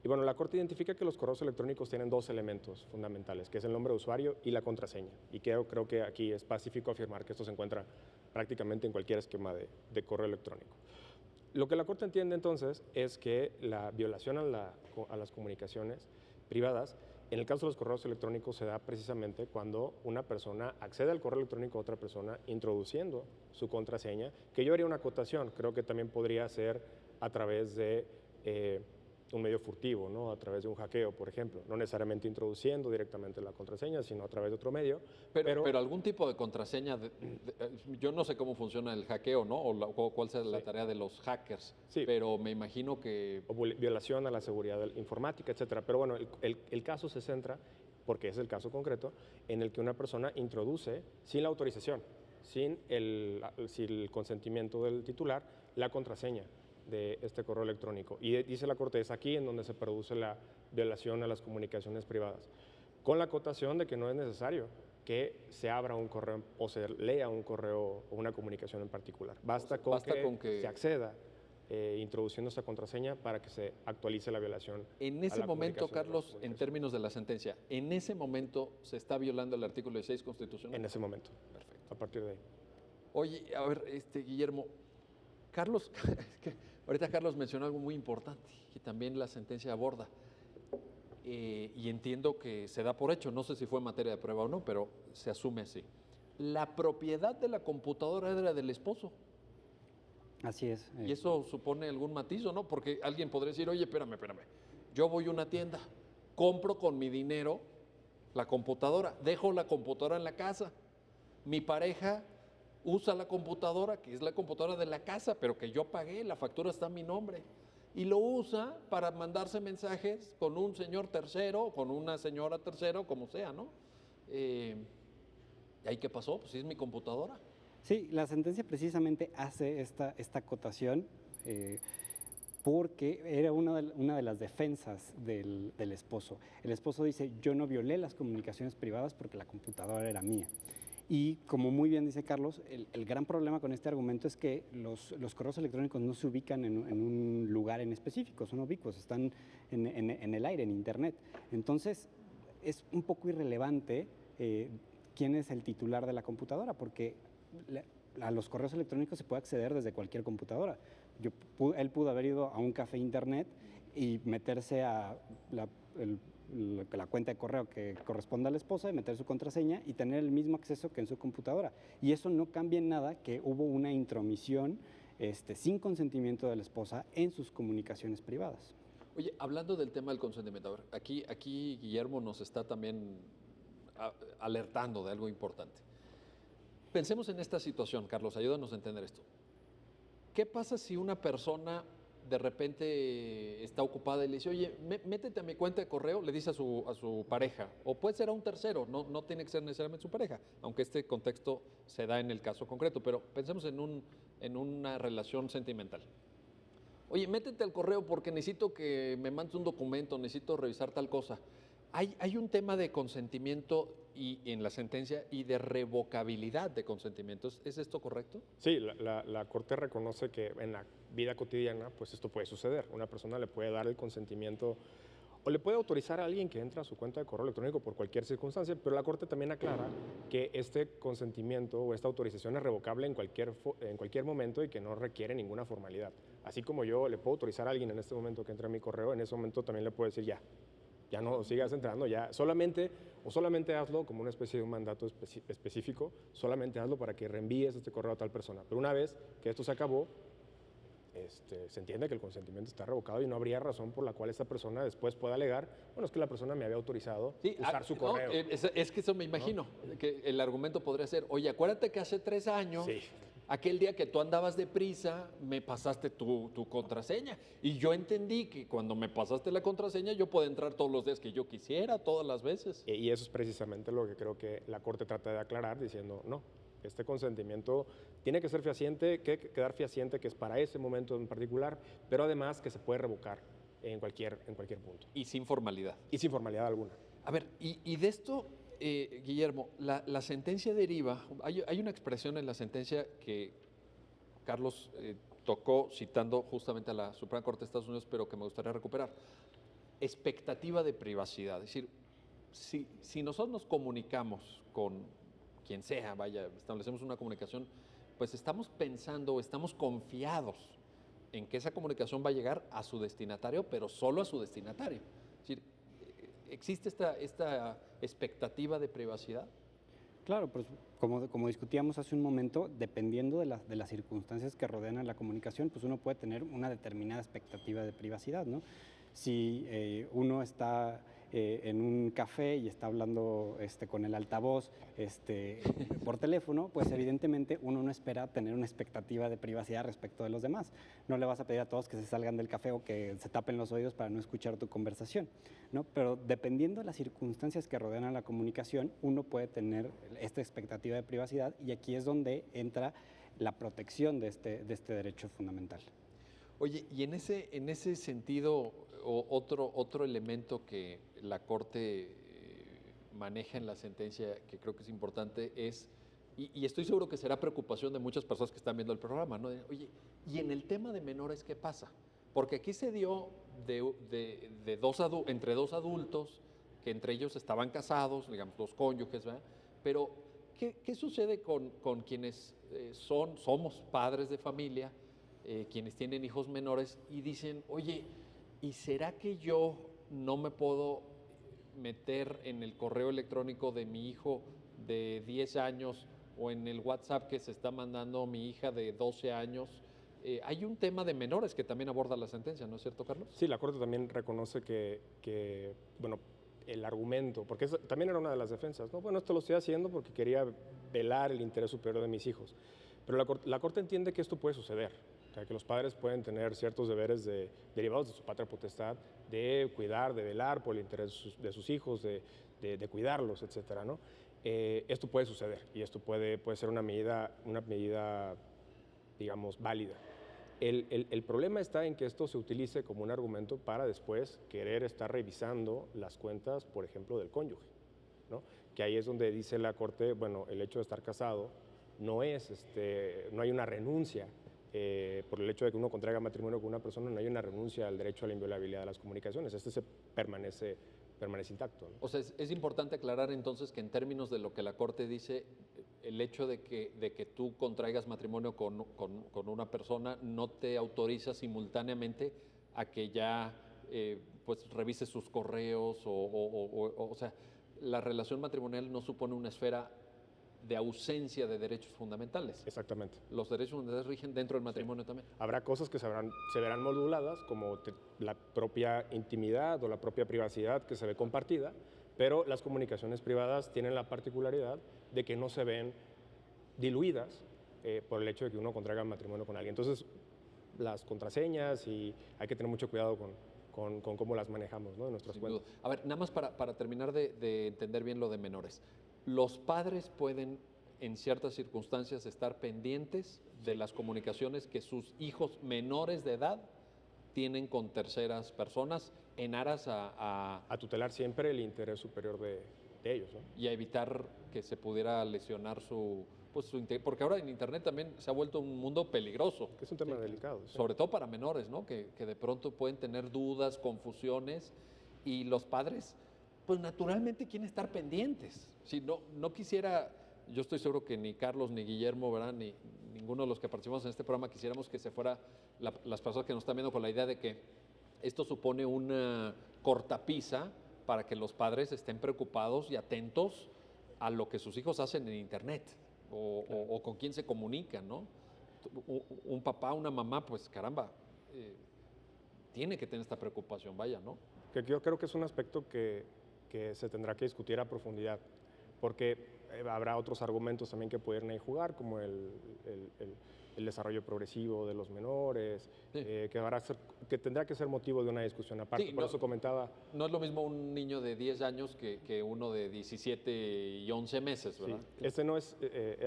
S3: Y bueno, la Corte identifica que los correos electrónicos tienen dos elementos fundamentales, que es el nombre de usuario y la contraseña. Y creo que aquí es pacífico afirmar que esto se encuentra prácticamente en cualquier esquema de correo electrónico. Lo que la Corte entiende entonces es que la violación a las comunicaciones privadas, en el caso de los correos electrónicos, se da precisamente cuando una persona accede al correo electrónico de otra persona introduciendo su contraseña, que yo haría una acotación, creo que también podría ser a través de un medio furtivo, ¿no? A través de un hackeo, por ejemplo, no necesariamente introduciendo directamente la contraseña, sino a través de otro medio.
S1: Pero algún tipo de contraseña, yo no sé cómo funciona el hackeo, ¿no? O cuál sea la tarea de los hackers, sí. Pero me imagino que...
S3: O violación a la seguridad informática, etcétera. Pero bueno, el caso se centra, porque es el caso concreto, en el que una persona introduce, sin la autorización, sin el consentimiento del titular, la contraseña de este correo electrónico. Y dice la Corte, es aquí en donde se produce la violación a las comunicaciones privadas, con la acotación de que no es necesario que se abra un correo o se lea un correo o una comunicación en particular. Basta con que se acceda introduciendo esa contraseña para que se actualice la violación.
S1: En ese momento,
S3: comunicación
S1: Carlos, en términos de la sentencia, ¿en ese momento se está violando el artículo 16 constitucional?
S3: En ese momento.
S1: Perfecto.
S3: A partir de ahí.
S1: Oye, a ver, Guillermo, Carlos, es que ahorita Carlos mencionó algo muy importante que también la sentencia aborda. Y entiendo que se da por hecho, no sé si fue materia de prueba o no, pero se asume así. La propiedad de la computadora era del esposo.
S2: Así es.
S1: Y eso supone algún matiz, ¿o no? Porque alguien podría decir, oye, espérame, yo voy a una tienda, compro con mi dinero la computadora, dejo la computadora en la casa, mi pareja usa la computadora, que es la computadora de la casa, pero que yo pagué, la factura está a mi nombre, y lo usa para mandarse mensajes con un señor tercero, con una señora tercero, como sea, ¿no? ¿Y ahí qué pasó? Pues sí es mi computadora.
S2: Sí, la sentencia precisamente hace esta acotación porque era una de las defensas del esposo. El esposo dice, yo no violé las comunicaciones privadas porque la computadora era mía. Y como muy bien dice Carlos, el gran problema con este argumento es que los correos electrónicos no se ubican en un lugar en específico, son ubicuos, están en el aire, en Internet. Entonces, es un poco irrelevante quién es el titular de la computadora, porque a los correos electrónicos se puede acceder desde cualquier computadora. Él pudo haber ido a un café Internet y meterse a la cuenta de correo que corresponde a la esposa, y meter su contraseña y tener el mismo acceso que en su computadora. Y eso no cambia en nada que hubo una intromisión sin consentimiento de la esposa en sus comunicaciones privadas.
S1: Oye, hablando del tema del consentimiento, a ver, aquí Guillermo nos está también alertando de algo importante. Pensemos en esta situación, Carlos, ayúdanos a entender esto. ¿Qué pasa si una persona de repente está ocupada y le dice, oye, métete a mi cuenta de correo, le dice a su pareja, o puede ser a un tercero, no tiene que ser necesariamente su pareja, aunque este contexto se da en el caso concreto, pero pensemos en una relación sentimental. Oye, métete al correo porque necesito que me mandes un documento, necesito revisar tal cosa. Hay un tema de consentimiento en la sentencia y de revocabilidad de consentimientos. ¿Es esto correcto?
S3: Sí, la Corte reconoce que en la vida cotidiana, pues esto puede suceder. Una persona le puede dar el consentimiento o le puede autorizar a alguien que entra a su cuenta de correo electrónico por cualquier circunstancia, pero la Corte también aclara que este consentimiento o esta autorización es revocable en cualquier momento y que no requiere ninguna formalidad. Así como yo le puedo autorizar a alguien en este momento que entre a mi correo, en ese momento también le puedo decir ya no sigas entrando, ya solamente hazlo como una especie de un mandato específico, solamente hazlo para que reenvíes este correo a tal persona. Pero una vez que esto se acabó, se entiende que el consentimiento está revocado y no habría razón por la cual esta persona después pueda alegar, bueno, es que la persona me había autorizado usar su correo.
S1: Es que eso me imagino, que el argumento podría ser, oye, acuérdate que hace 3 años,
S3: Sí.
S1: aquel día que tú andabas deprisa, me pasaste tu contraseña. Y yo entendí que cuando me pasaste la contraseña, yo puedo entrar todos los días que yo quisiera, todas las veces.
S3: Y eso es precisamente lo que creo que la Corte trata de aclarar, diciendo, no, este consentimiento tiene que ser fehaciente, que quedar fehaciente que es para ese momento en particular, pero además que se puede revocar en cualquier punto.
S1: Y sin formalidad.
S3: Y sin formalidad alguna.
S1: A ver, y de esto, Guillermo, la sentencia deriva, hay una expresión en la sentencia que Carlos tocó citando justamente a la Suprema Corte de Estados Unidos, pero que me gustaría recuperar. Expectativa de privacidad. Es decir, si nosotros nos comunicamos con quien sea, vaya, establecemos una comunicación, pues estamos pensando, estamos confiados en que esa comunicación va a llegar a su destinatario, pero solo a su destinatario. Es decir, ¿existe esta expectativa de privacidad?
S2: Claro, pues como discutíamos hace un momento, dependiendo de las circunstancias que rodean a la comunicación, pues uno puede tener una determinada expectativa de privacidad, ¿no? Si uno está en un café y está hablando con el altavoz por teléfono, pues evidentemente uno no espera tener una expectativa de privacidad respecto de los demás. No le vas a pedir a todos que se salgan del café o que se tapen los oídos para no escuchar tu conversación, ¿no? Pero dependiendo de las circunstancias que rodean a la comunicación, uno puede tener esta expectativa de privacidad, y aquí es donde entra la protección de este derecho fundamental.
S1: Oye, y en ese sentido, otro elemento que la Corte maneja en la sentencia, que creo que es importante, es, y estoy seguro que será preocupación de muchas personas que están viendo el programa, ¿no? Oye, ¿y en el tema de menores qué pasa? Porque aquí se dio entre dos adultos, que entre ellos estaban casados, digamos, dos cónyuges, ¿verdad? Pero, ¿qué sucede con quienes somos padres de familia, quienes tienen hijos menores y dicen, oye, ¿y será que yo no me puedo meter en el correo electrónico de mi hijo de 10 años o en el WhatsApp que se está mandando mi hija de 12 años? Hay un tema de menores que también aborda la sentencia, ¿no es cierto, Carlos?
S3: Sí, la Corte también reconoce bueno, el argumento, porque también era una de las defensas, ¿no? Bueno, esto lo estoy haciendo porque quería velar el interés superior de mis hijos. Pero la Corte entiende que esto puede suceder, o sea, que los padres pueden tener ciertos deberes derivados de su patria potestad, de cuidar, de velar por el interés de sus hijos, de cuidarlos, etcétera, ¿no? Esto puede suceder y esto puede ser una medida, digamos, válida. El problema está en que esto se utilice como un argumento para después querer estar revisando las cuentas, por ejemplo, del cónyuge, ¿no? Que ahí es donde dice la Corte, bueno, el hecho de estar casado no hay una renuncia por el hecho de que uno contraiga matrimonio con una persona, no hay una renuncia al derecho a la inviolabilidad de las comunicaciones. Permanece intacto, ¿no?
S1: O sea, es importante aclarar entonces que en términos de lo que la Corte dice, el hecho de que tú contraigas matrimonio con una persona no te autoriza simultáneamente a que ya pues revises sus correos o sea, la relación matrimonial no supone una esfera de ausencia de derechos fundamentales.
S3: Exactamente.
S1: Los derechos fundamentales rigen dentro del matrimonio también.
S3: Habrá cosas que se verán moduladas, como la propia intimidad o la propia privacidad que se ve compartida, pero las comunicaciones privadas tienen la particularidad de que no se ven diluidas por el hecho de que uno contraiga matrimonio con alguien. Entonces, las contraseñas, y hay que tener mucho cuidado con cómo las manejamos, ¿no?, en nuestras cuentas.
S1: A ver, nada más para terminar de entender bien lo de menores. Los padres pueden, en ciertas circunstancias, estar pendientes de las comunicaciones que sus hijos menores de edad tienen con terceras personas en aras
S3: a tutelar siempre el interés superior de ellos, ¿no?
S1: Y a evitar que se pudiera lesionar su porque ahora en Internet también se ha vuelto un mundo peligroso.
S3: Que es un tema delicado. Sí.
S1: Sobre todo para menores, ¿no? Que de pronto pueden tener dudas, confusiones, y los padres, pues naturalmente quieren estar pendientes. Si no quisiera, yo estoy seguro que ni Carlos, ni Guillermo, ¿verdad?, ni ninguno de los que participamos en este programa quisiéramos que se fuera las personas que nos están viendo con la idea de que esto supone una cortapisa para que los padres estén preocupados y atentos a lo que sus hijos hacen en Internet o con quién se comunican, ¿no? Un papá, una mamá, pues caramba, tiene que tener esta preocupación, vaya, ¿no?
S3: Que yo creo que es un aspecto que se tendrá que discutir a profundidad, porque habrá otros argumentos también que pueden ahí jugar, como el desarrollo progresivo de los menores, sí, que tendrá que ser motivo de una discusión aparte. Sí, por eso comentaba...
S1: No es lo mismo un niño de 10 años que uno de 17 y 11 meses, ¿verdad?
S3: Sí,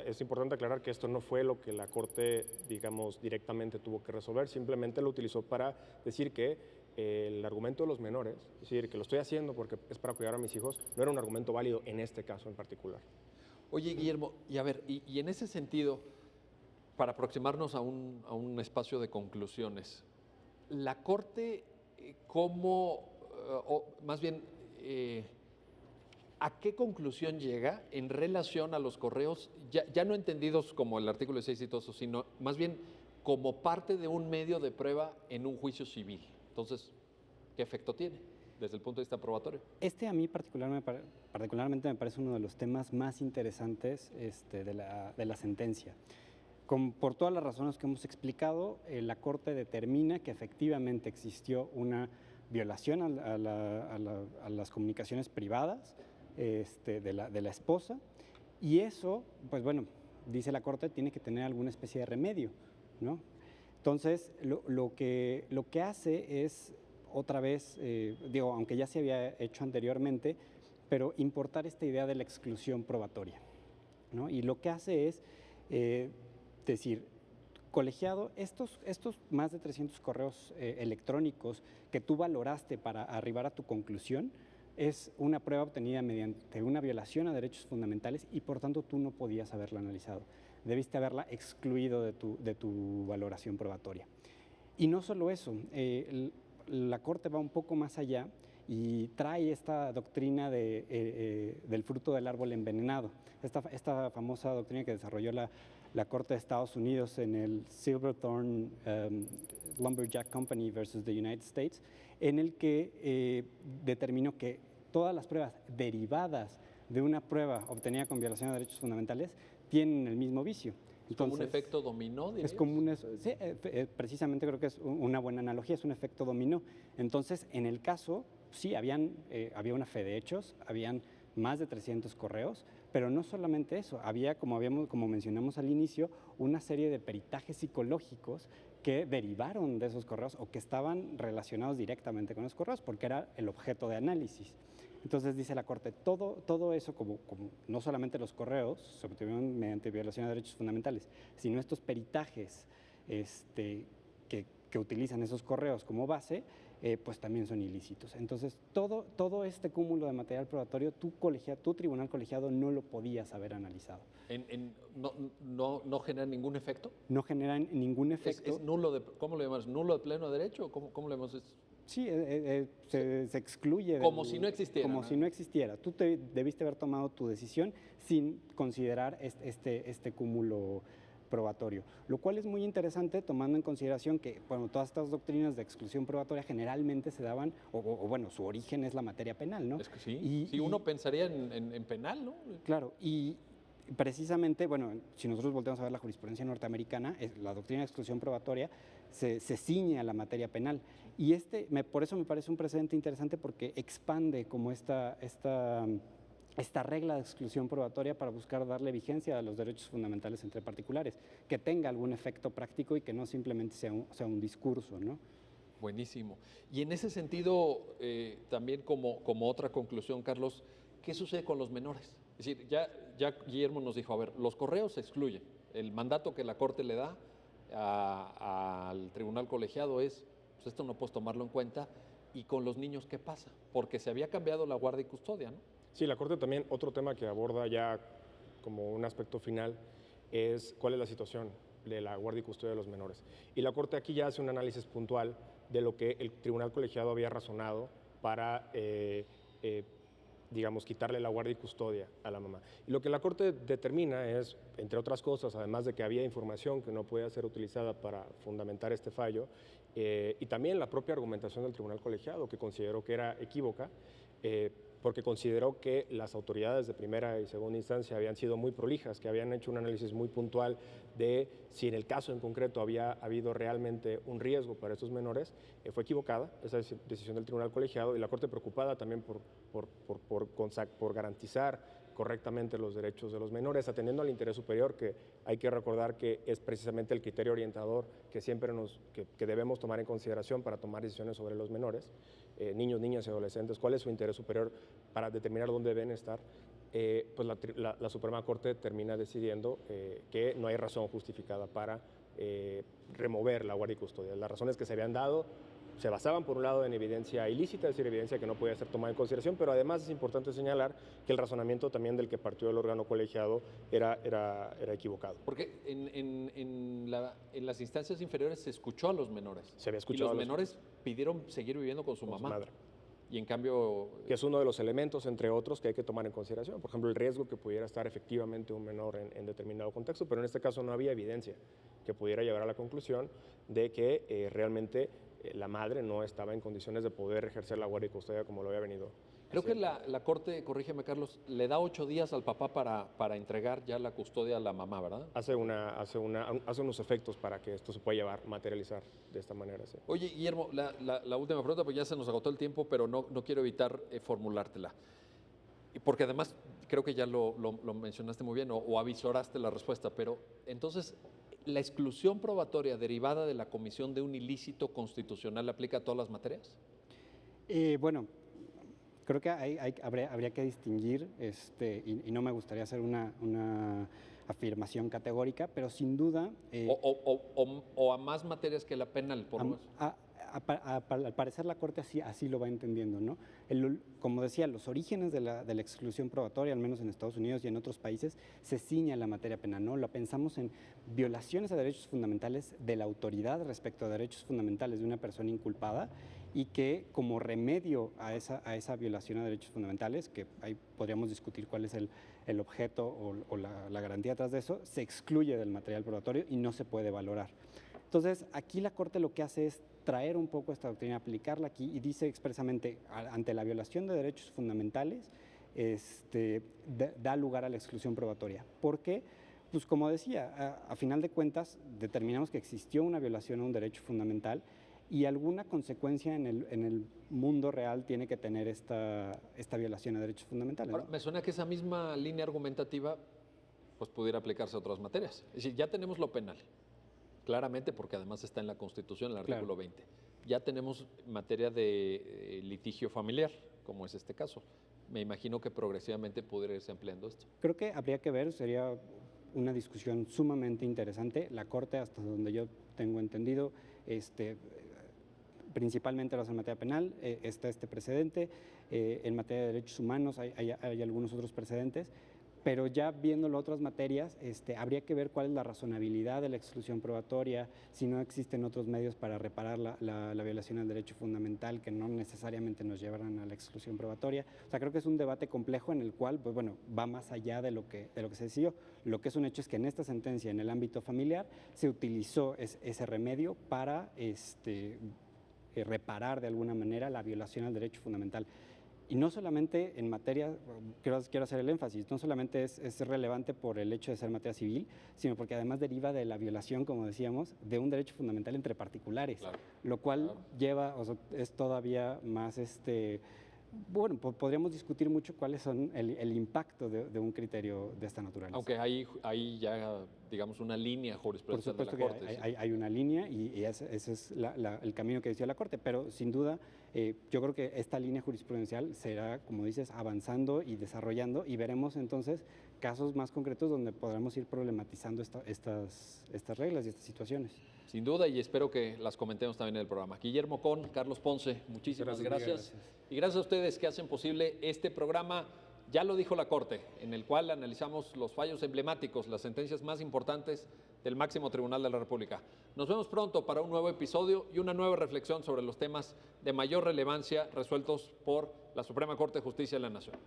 S3: es importante aclarar que esto no fue lo que la Corte, digamos, directamente tuvo que resolver, simplemente lo utilizó para decir que el argumento de los menores, es decir, que lo estoy haciendo porque es para cuidar a mis hijos, no era un argumento válido en este caso en particular.
S1: Oye, Guillermo, y a ver, y en ese sentido, para aproximarnos a un espacio de conclusiones, la Corte, ¿a qué conclusión llega en relación a los correos, ya no entendidos como el artículo 6 y todo eso, sino más bien como parte de un medio de prueba en un juicio civil? Entonces, ¿qué efecto tiene desde el punto de vista probatorio?
S2: A mí particularmente me parece uno de los temas más interesantes de la sentencia. Por todas las razones que hemos explicado, la Corte determina que efectivamente existió una violación a las comunicaciones privadas de la esposa, y eso, pues bueno, dice la Corte, tiene que tener alguna especie de remedio, ¿no? Entonces, lo que hace es, otra vez, aunque ya se había hecho anteriormente, pero importar esta idea de la exclusión probatoria, ¿no? Y lo que hace es decir, colegiado, estos más de 300 correos electrónicos que tú valoraste para arribar a tu conclusión, es una prueba obtenida mediante una violación a derechos fundamentales y por tanto tú no podías haberla analizado. Debiste haberla excluido de tu valoración probatoria. Y no solo eso, la Corte va un poco más allá y trae esta doctrina del fruto del árbol envenenado, esta famosa doctrina que desarrolló la Corte de Estados Unidos en el Silverthorne Lumberjack Company versus the United States, en el que determinó que todas las pruebas derivadas de una prueba obtenida con violación de derechos fundamentales tienen el mismo vicio.
S1: ¿Es como un efecto dominó?
S2: Es como sí, precisamente creo que es una buena analogía, es un efecto dominó. Entonces, en el caso, sí, había una fe de hechos, habían más de 300 correos, pero no solamente eso, había, como mencionamos al inicio, una serie de peritajes psicológicos que derivaron de esos correos o que estaban relacionados directamente con los correos, porque era el objeto de análisis. Entonces dice la Corte, todo eso, como no solamente los correos se obtuvieron mediante violación de derechos fundamentales, sino estos peritajes que utilizan esos correos como base, pues también son ilícitos. Entonces, todo este cúmulo de material probatorio, tu tribunal colegiado no lo podías haber analizado.
S1: ¿No genera ningún efecto?
S2: No generan ningún efecto.
S1: ¿Es nulo ¿cómo lo llamamos? ¿Nulo de pleno derecho? ¿Cómo lo llamamos?
S2: Sí, se excluye.
S1: Como si no existiera.
S2: Como si no existiera. Tú debiste haber tomado tu decisión sin considerar este cúmulo probatorio, lo cual es muy interesante tomando en consideración que, bueno, todas estas doctrinas de exclusión probatoria generalmente se daban, o bueno, su origen es la materia penal, ¿no?
S1: Es que sí, uno pensaría en penal, ¿no?
S2: Claro, y precisamente, bueno, si nosotros volteamos a ver la jurisprudencia norteamericana, la doctrina de exclusión probatoria se ciñe a la materia penal. Y por eso me parece un precedente interesante porque expande como esta regla de exclusión probatoria para buscar darle vigencia a los derechos fundamentales entre particulares, que tenga algún efecto práctico y que no simplemente sea un discurso, ¿no?
S1: Buenísimo. Y en ese sentido, también como otra conclusión, Carlos, ¿qué sucede con los menores? Es decir, ya Guillermo nos dijo, a ver, los correos se excluyen. El mandato que la Corte le da al tribunal colegiado es, pues esto no puedes tomarlo en cuenta. ¿Y con los niños qué pasa? Porque se había cambiado la guardia y custodia, ¿no?
S3: Sí, la Corte también, otro tema que aborda ya como un aspecto final es cuál es la situación de la guardia y custodia de los menores. Y la Corte aquí ya hace un análisis puntual de lo que el tribunal colegiado había razonado para, digamos, quitarle la guardia y custodia a la mamá. Y lo que la Corte determina es, entre otras cosas, además de que había información que no podía ser utilizada para fundamentar este fallo, y también la propia argumentación del tribunal colegiado, que consideró que era equívoca, porque consideró que las autoridades de primera y segunda instancia habían sido muy prolijas, que habían hecho un análisis muy puntual de si en el caso en concreto había habido realmente un riesgo para estos menores. Fue equivocada esa decisión del tribunal colegiado y la Corte preocupada también por garantizar correctamente los derechos de los menores, atendiendo al interés superior, que hay que recordar que es precisamente el criterio orientador que siempre que debemos tomar en consideración para tomar decisiones sobre los menores, niños, niñas y adolescentes, cuál es su interés superior para determinar dónde deben estar. Pues la Suprema Corte termina decidiendo que no hay razón justificada para remover la guardia y custodia. Las razones que se habían dado se basaban, por un lado, en evidencia ilícita, es decir, evidencia que no podía ser tomada en consideración, pero además es importante señalar que el razonamiento también del que partió el órgano colegiado era equivocado.
S1: Porque en las instancias inferiores se escuchó a los menores.
S3: Se había escuchado
S1: y los menores pidieron seguir viviendo con su mamá.
S3: Su madre.
S1: Y en cambio...
S3: Que es uno de los elementos, entre otros, que hay que tomar en consideración. Por ejemplo, el riesgo que pudiera estar efectivamente un menor en determinado contexto, pero en este caso no había evidencia que pudiera llevar a la conclusión de que realmente la madre no estaba en condiciones de poder ejercer la guardia y custodia como lo había venido.
S1: Creo que la Corte, corrígeme Carlos, le da 8 días al papá para entregar ya la custodia a la mamá, ¿verdad?
S3: Hace unos efectos para que esto se pueda materializar de esta manera. Sí.
S1: Oye, Guillermo, la última pregunta, pues ya se nos agotó el tiempo, pero no quiero evitar formulártela. Porque además creo que ya lo mencionaste muy bien o avisoraste la respuesta, pero entonces, ¿la exclusión probatoria derivada de la comisión de un ilícito constitucional aplica a todas las materias?
S2: Bueno, creo que habría que distinguir, y no me gustaría hacer una afirmación categórica, pero sin duda...
S1: o a más materias que la penal, por lo menos.
S2: Al parecer la Corte así lo va entendiendo, ¿no? como decía, los orígenes de la exclusión probatoria, al menos en Estados Unidos y en otros países, se ciña la materia penal, ¿no? Lo pensamos en violaciones a derechos fundamentales de la autoridad respecto a derechos fundamentales de una persona inculpada, y que como remedio a esa violación a derechos fundamentales, que ahí podríamos discutir cuál es el objeto o la garantía tras de eso, se excluye del material probatorio y no se puede valorar. Entonces, aquí la Corte lo que hace es traer un poco esta doctrina, aplicarla aquí, y dice expresamente, ante la violación de derechos fundamentales, da lugar a la exclusión probatoria. ¿Por qué? Pues como decía, a final de cuentas determinamos que existió una violación a un derecho fundamental y alguna consecuencia en el mundo real tiene que tener esta violación a derechos fundamentales, ¿no?
S1: Ahora, me suena que esa misma línea argumentativa pues pudiera aplicarse a otras materias. Es decir, ya tenemos lo penal, claramente, porque además está en la Constitución, el artículo 20. Ya tenemos materia de litigio familiar, como es este caso. Me imagino que progresivamente podría irse empleando esto.
S2: Creo que habría que ver, sería una discusión sumamente interesante. La Corte, hasta donde yo tengo entendido, principalmente en materia penal, está este precedente. En materia de derechos humanos hay algunos otros precedentes, pero ya viéndolo otras materias, habría que ver cuál es la razonabilidad de la exclusión probatoria, si no existen otros medios para reparar la violación al derecho fundamental que no necesariamente nos llevarán a la exclusión probatoria. O sea, creo que es un debate complejo en el cual, pues bueno, va más allá de lo que se decidió. Lo que es un hecho es que en esta sentencia, en el ámbito familiar, se utilizó ese remedio para reparar de alguna manera la violación al derecho fundamental. Y no solamente en materia, quiero hacer el énfasis, no solamente es relevante por el hecho de ser materia civil, sino porque además deriva de la violación, como decíamos, de un derecho fundamental entre particulares, claro, lo cual lleva, o sea, es todavía más, bueno, podríamos discutir mucho cuáles son el impacto de un criterio de esta naturaleza.
S1: Aunque hay ya, digamos, una línea jurisprudencial de la Corte.
S2: Por supuesto que hay una línea y ese es el camino que decía la Corte, pero sin duda yo creo que esta línea jurisprudencial será, como dices, avanzando y desarrollando, y veremos entonces casos más concretos donde podremos ir problematizando estas reglas y estas situaciones.
S1: Sin duda, y espero que las comentemos también en el programa. Guillermo Con, Carlos Ponce, muchísimas gracias. Y gracias a ustedes que hacen posible este programa. Ya lo dijo la Corte, en el cual analizamos los fallos emblemáticos, las sentencias más importantes del máximo tribunal de la República. Nos vemos pronto para un nuevo episodio y una nueva reflexión sobre los temas de mayor relevancia resueltos por la Suprema Corte de Justicia de la Nación.